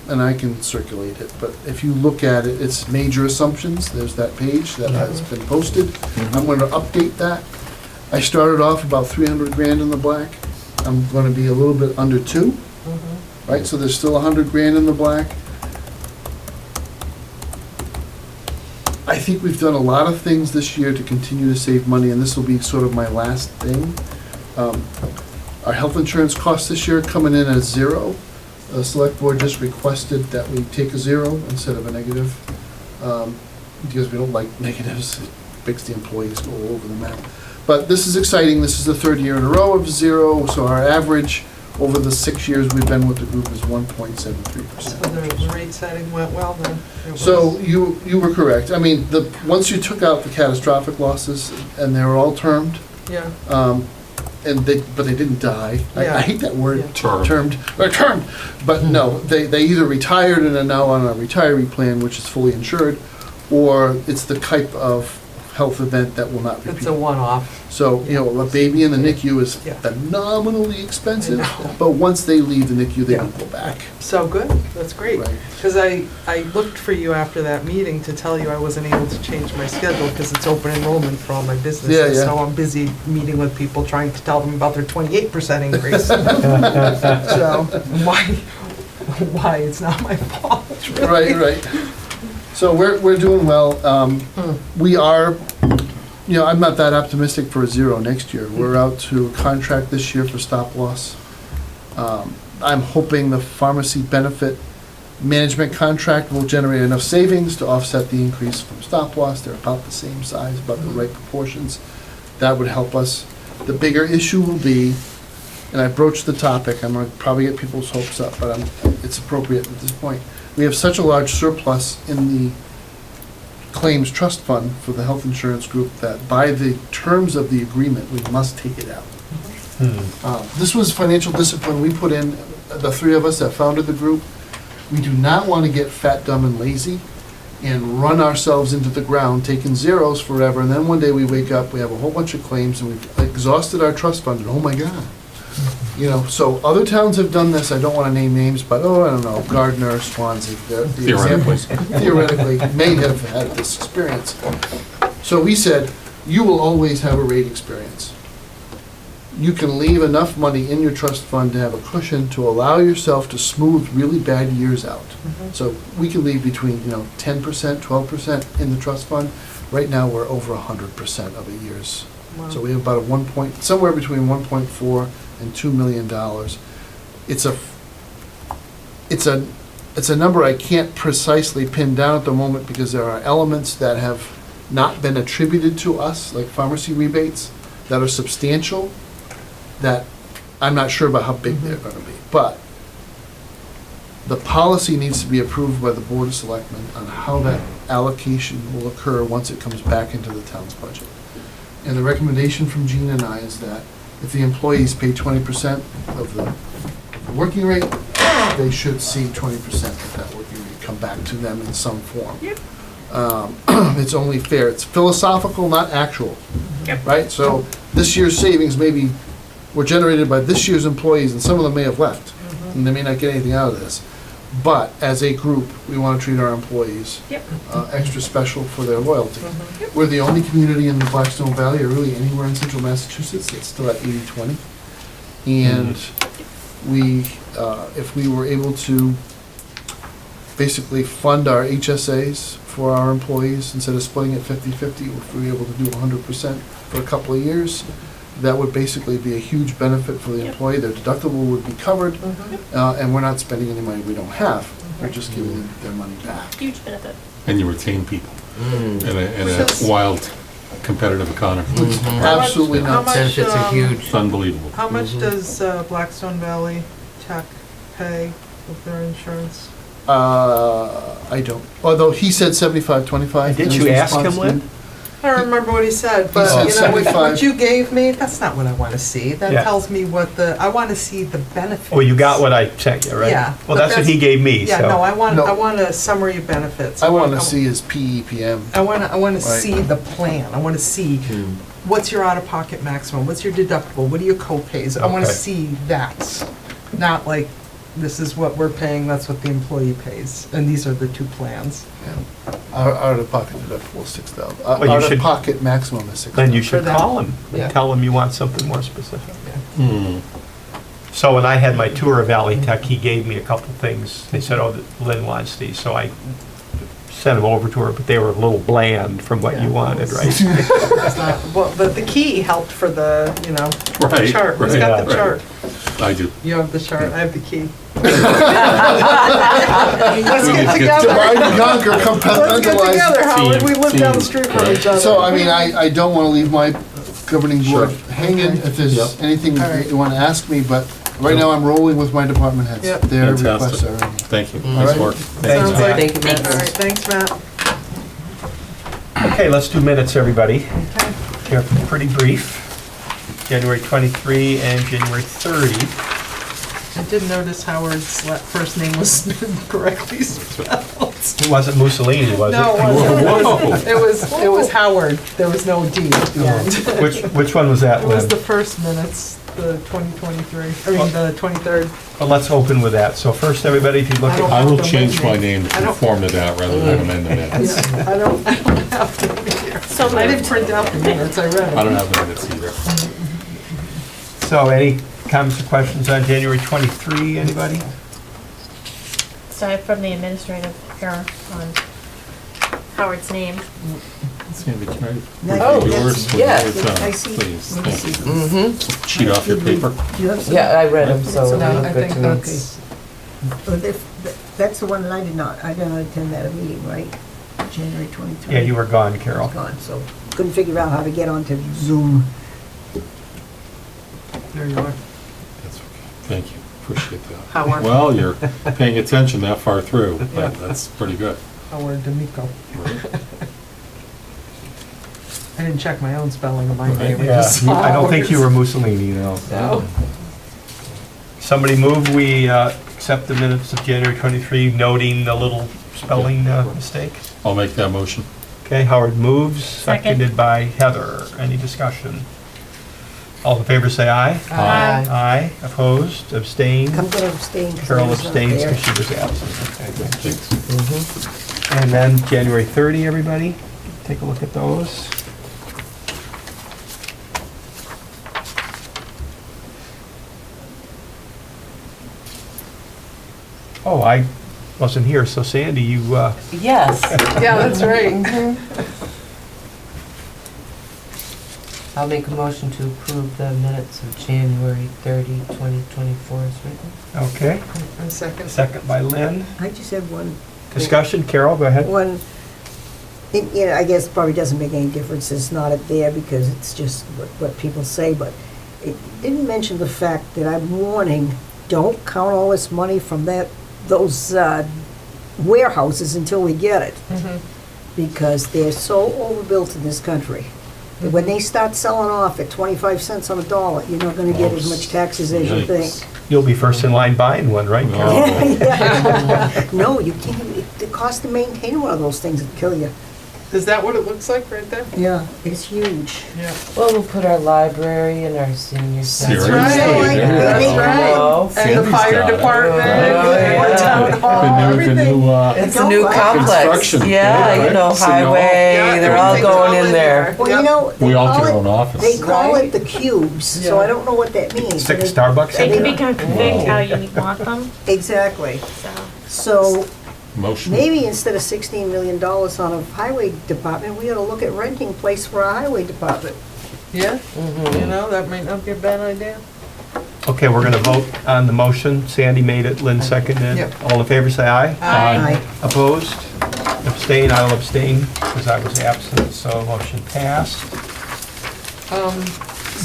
and I can circulate it, but if you look at it, it's major assumptions. There's that page that has been posted. I'm going to update that. I started off about 300 grand in the black. I'm going to be a little bit under 2, right? So there's still 100 grand in the black. I think we've done a lot of things this year to continue to save money, and this will be sort of my last thing. Our health insurance costs this year coming in at 0. The select board just requested that we take a 0 instead of a negative, because we don't like negatives. It makes the employees go all over the map. But this is exciting. This is the 3rd year in a row of 0, so our average over the 6 years we've been with the group is 1.73%. So the rate setting went well then? It was- So you were correct. I mean, once you took out the catastrophic losses, and they were all termed, Yeah, but they didn't die. Yeah. I hate that word, Yeah. termed, but no, they either retired and are now on a retiree plan, which is fully insured, or it's the type of health event that will not repeat. it's a one-off. So, a baby in the NICU is Yeah. phenomenally expensive, I know. but once they leave the NICU, they Yeah. don't go back. So good, that's great. Right. Because I looked for you after that meeting to tell you I wasn't able to change my schedule because it's open enrollment for all my businesses. Yeah, yeah. So I'm busy meeting with people, trying to tell them about their 28% increase. So why it's not my fault, really. Right. So we're doing well. We are, I'm not that optimistic for a 0 next year. We're out to contract this year for stop loss. I'm hoping the pharmacy benefit management contract will generate enough savings to offset the increase from stop loss. They're about the same size, about the right proportions. That would help us. The bigger issue will be, and I broached the topic, I'm gonna probably get people's hopes up, but it's appropriate at this point. We have such a large surplus in the claims trust fund for the health insurance group that by the terms of the agreement, we must take it out. This was financial discipline we put in, the 3 of us that founded the group. We do not want to get fat, dumb, and lazy and run ourselves into the ground, taking zeros forever, and then one day we wake up, we have a whole bunch of claims, and we've exhausted our trust fund, and oh my God. So other towns have done this, I don't want to name names, but, I don't know, Gardner, Swansea, the examples theoretically may have had this experience. So we said, you will always have a rate experience. You can leave enough money in your trust fund to have a cushion to allow yourself to smooth really bad years out. So we can leave between, 10%, 12% in the trust fund. Right now, we're over 100% of a year's. Wow. So we have about somewhere between 1.4 and $2 million. It's a number I can't precisely pin down at the moment because there are elements that have not been attributed to us, like pharmacy rebates, that are substantial, that I'm not sure about how big they're gonna be. But the policy needs to be approved by the Board of Selectmen on how that allocation will occur once it comes back into the town's budget. And the recommendation from Gene and I is that if the employees pay 20% of the working rate, they should see 20% of that working rate come back to them in some form. It's only fair. It's philosophical, not actual. Right? So this year's savings maybe were generated by this year's employees, and some of them may have left, and they may not get anything out of this. But as a group, we want to treat our employees extra special for their loyalty. We're the only community in the Blackstone Valley, or really anywhere in central Massachusetts, that's still at 80-20. And we, if we were able to basically fund our HSAs for our employees, instead of splitting it 50-50, if we were able to do 100% for a couple of years, that would basically be a huge benefit for the employee. Their deductible would be covered, and we're not spending any money we don't have. We're just giving them their money back. Huge benefit. And you retain people in a wild competitive economy. Absolutely How not. much, Benefits are huge. It's unbelievable. How much does Blackstone Valley Tech pay with their insurance? I don't. Although he said 75-25. Didn't in his you ask response him, to Lynn? me. I don't remember what he said, but said you know, what 75. you gave me, that's not what I want to see. That Yeah. tells me I want to see the benefits. Well, you got what I sent you, right? Yeah, Well, but that's what he gave me, Yeah, so. no, I No. want a summary of benefits. I want to see his PEPM. I want to Right. see the plan. I want to see what's your out-of-pocket maximum, what's your deductible, what are your co-pays? I want to Okay. see that, not like, this is what we're paying, that's what the employee pays, and these are the two plans. Our out-of-pocket deductible is $6,000. Well, you should- Out-of-pocket maximum is $6,000. Then you should For them. call him, Yeah. and tell him you want something more specific. Hmm. So when I had my tour of Valley Tech, he gave me a couple things. They said, oh, Lynn wants these, so I sent them over to her, but they were a little bland from what you Yeah. wanted, right? It's not, well, but the key helped for the, Right, chart. Who's right, got the right. chart? I do. You have the chart, I have the key. Let's We need get to get together. Divide and conquer, Let's get compartmentalize. together, Howard, we live down the Team, street from right. each other. So, I mean, I don't want to leave my governing board hanging if there's Yep. anything All right. that you want to ask me, but right now I'm rolling with my department heads. Yep. Their Fantastic. requests are in. Thank you. All Nice right. work. Sounds Matt. like, Thank you, Matt. all right, thanks, Matt. Okay, let's do minutes, everybody. They're pretty brief. January 23 and January 30. I did notice Howard's first name was correctly spelled. It wasn't Mussolini, was it? No, it Whoa. wasn't. It was Howard. There was no D at the end. Which one was that, It was Lynn? the first minutes, the 2023, the 23rd. Well, let's open with that. So first, everybody, if you look I don't at, I will have them change with me. my name to I don't- conform to that rather than amend the minutes. Yeah, I don't have them here. So I didn't print out the minutes, I read them. I don't have the minutes either. so any comments or questions on January 23, anybody? Aside from the administrative error on Howard's name. Sandy, can I Oh, read yours? yes. I see. Please, Let me thank you. see. Mm-hmm. Cheat off your paper. Do you have some? Yeah, I read them, so So they I look good think to me. that's, Oh, that's the one that I did not attend that meeting, right? January 23. Yeah, you were gone, Carol. Gone, so couldn't figure out how to get onto Zoom. there you are. That's okay. Thank you. Appreciate that. Howard. Well, you're paying attention that far through. Yeah. That's pretty good. Howard D'Amico. I didn't check my own spelling of my name. Yeah, just saw I don't think you were Howard's. Mussolini, no. No. Somebody move, we accept the minutes of January 23, noting the little spelling mistake. I'll make that motion. Okay, Howard moves, Second. seconded by Heather. Any discussion? All in favor, say aye. Aye. Aye, opposed, abstained. I'm gonna abstain because I Carol was not abstains there. because she was absent. Okay, good. Thanks. And then January 30, everybody, take a look at those. Oh, I wasn't here, so Sandy, you, Yes. Yeah, that's right. I'll make a motion to approve the minutes of January 30, 2024 as written. okay. And second. Second by Lynn. I just had one, Discussion, Carol, go ahead. I guess it probably doesn't make any difference, it's not up there because it's just what people say, but it didn't mention the fact that I'm warning, don't count all this money from those warehouses until we get it, Mhm. because they're so overbuilt in this country. When they start selling off at 25 cents on the dollar, you're not gonna get as much taxes as you think. You'll be first in line buying one, right, Carol? No, you can't, the cost to maintain one of those things would kill you. Is that what it looks like right there? Yeah. It's huge. Yeah. Well, we'll put our library and our senior center. Seriously? That's You right. know? And the Sandy's fire got it. department, Oh, and yeah. town hall, The everything. new, It's a new complex. Construction, Yeah, yeah, you know, right? City Hall. highway, Yeah, they're all everything's going all in there. Well, you know, We all get our own office. they call Right? it the cubes, so I don't know what that means. Six They- Starbucks? They can be in there? configured how you want them, Exactly. so. So Motion. maybe instead of $16 million on a highway department, we ought to look at renting place for a highway department. Yeah, you know, that might not be a bad idea. Okay, we're gonna vote on the motion. Sandy made it, Lynn seconded. Yep. All in favor, say aye. Aye. Opposed? Abstain, I'll abstain because I was absent, so motion passed. So,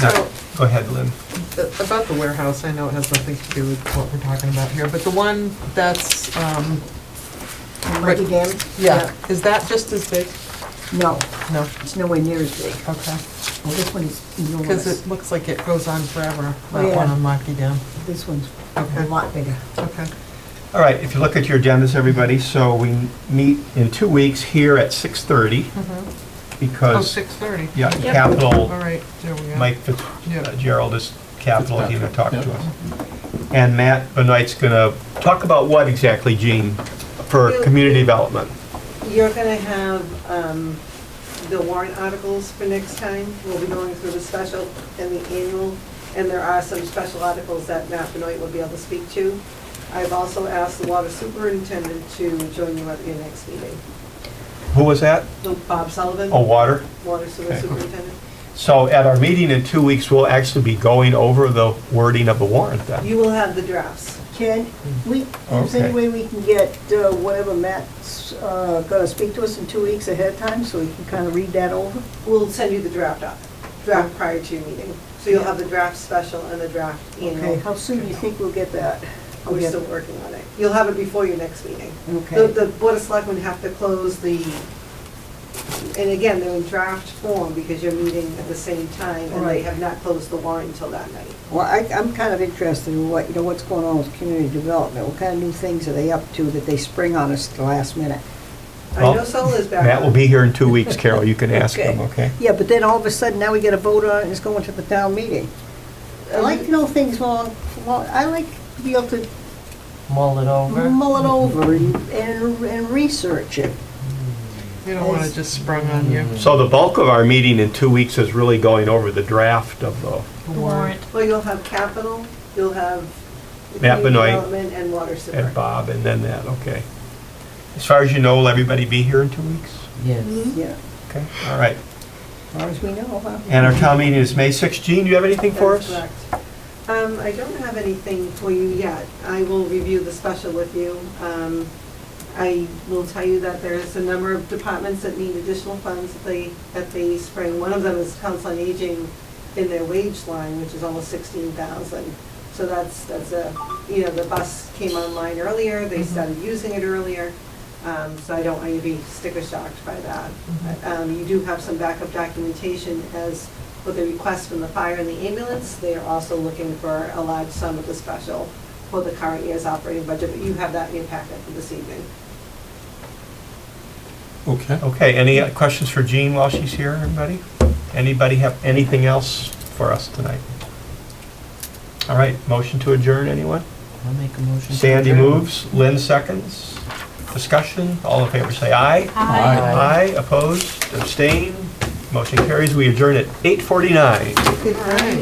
Now, go ahead, Lynn. about the warehouse, I know it has nothing to do with what we're talking about here, but the one that's, Mighty Dam? yeah, is that just as big? No, No, it's nowhere near as big. okay. Well, this one is Because enormous. it looks like it goes on forever, Oh, that yeah. one on Mocky Dam. This one's a Okay, lot bigger. okay. All right, if you look at your agendas, everybody, so we meet in 2 weeks here at 6:30 Oh, because, 6:30. yeah, Yep. Capital, All right, there we go. Mike Yeah. Fitzgerald is Capital, he's gonna talk to Yep. us. And Matt Benoit's gonna talk about what exactly, Gene, for community development? You're gonna have the warrant articles for next time. We'll be going through the special and the annual, and there are some special articles that Matt Benoit will be able to speak to. I've also asked the water superintendent to join you at your next meeting. Who was that? Bob Sullivan, Oh, water? water sewer Okay. superintendent. So at our meeting in 2 weeks, we'll actually be going over the wording of the warrant then? You will have the drafts. Can we, is there any way we can get whatever Matt's gonna speak to us in 2 weeks ahead of time, so we can kind of read that over? We'll send you the draft prior to your meeting. So you'll have the draft special and the draft Okay, annual. how soon do you think we'll get that? We're still working on it. You'll have it before your next meeting. The, Okay, the Board of Selectmen have to close the, and again, they're in draft form because you're meeting at the same time, and they Right. have not closed the warrant until that night. well, I'm kind of interested in what, what's going on with community development, what kind of new things are they up to that they spring on us at the last minute? I Well, know Sol is back. Matt will be here in 2 weeks, Carol, you can ask Okay. him, okay? Yeah, but then all of a sudden, now we get a vote on it, and it's going to the town meeting. I like to know things I like to be able to Mull it over. mull it over and research it. You don't want it just sprung on you. So the bulk of our meeting in 2 weeks is really going over the draft of the, The warrant. Well, you'll have capital, you'll have the Matt community Benoit development and water sewer. and Bob, and then that, okay. As far as you know, will everybody be here in 2 weeks? Yes. Yeah, Okay, all right. as far as we know, huh? And our town meeting is May 6th. Gene, do you have anything for That's us? correct. I don't have anything for you yet. I will review the special with you. I will tell you that there's a number of departments that need additional funds at the spring. One of them is Council on Aging in their wage line, which is almost 16,000. So that's the bus came online earlier, they started using it earlier. So I don't want you to be sticker shocked by that. You do have some backup documentation as with the request from the fire and the ambulance. They are also looking for a large sum of the special for the current year's operating budget, but you have that in your packet for this evening. Okay. Okay, any questions for Jean while she's here, everybody? Anybody have anything else for us tonight? All right, motion to adjourn, anyone? I'll make a motion. to Sandy adjourn. moves, Lynn seconds. Discussion, all in favor say aye. Hi. Aye, opposed, abstain, motion carries. We adjourn at 8:49. Good night.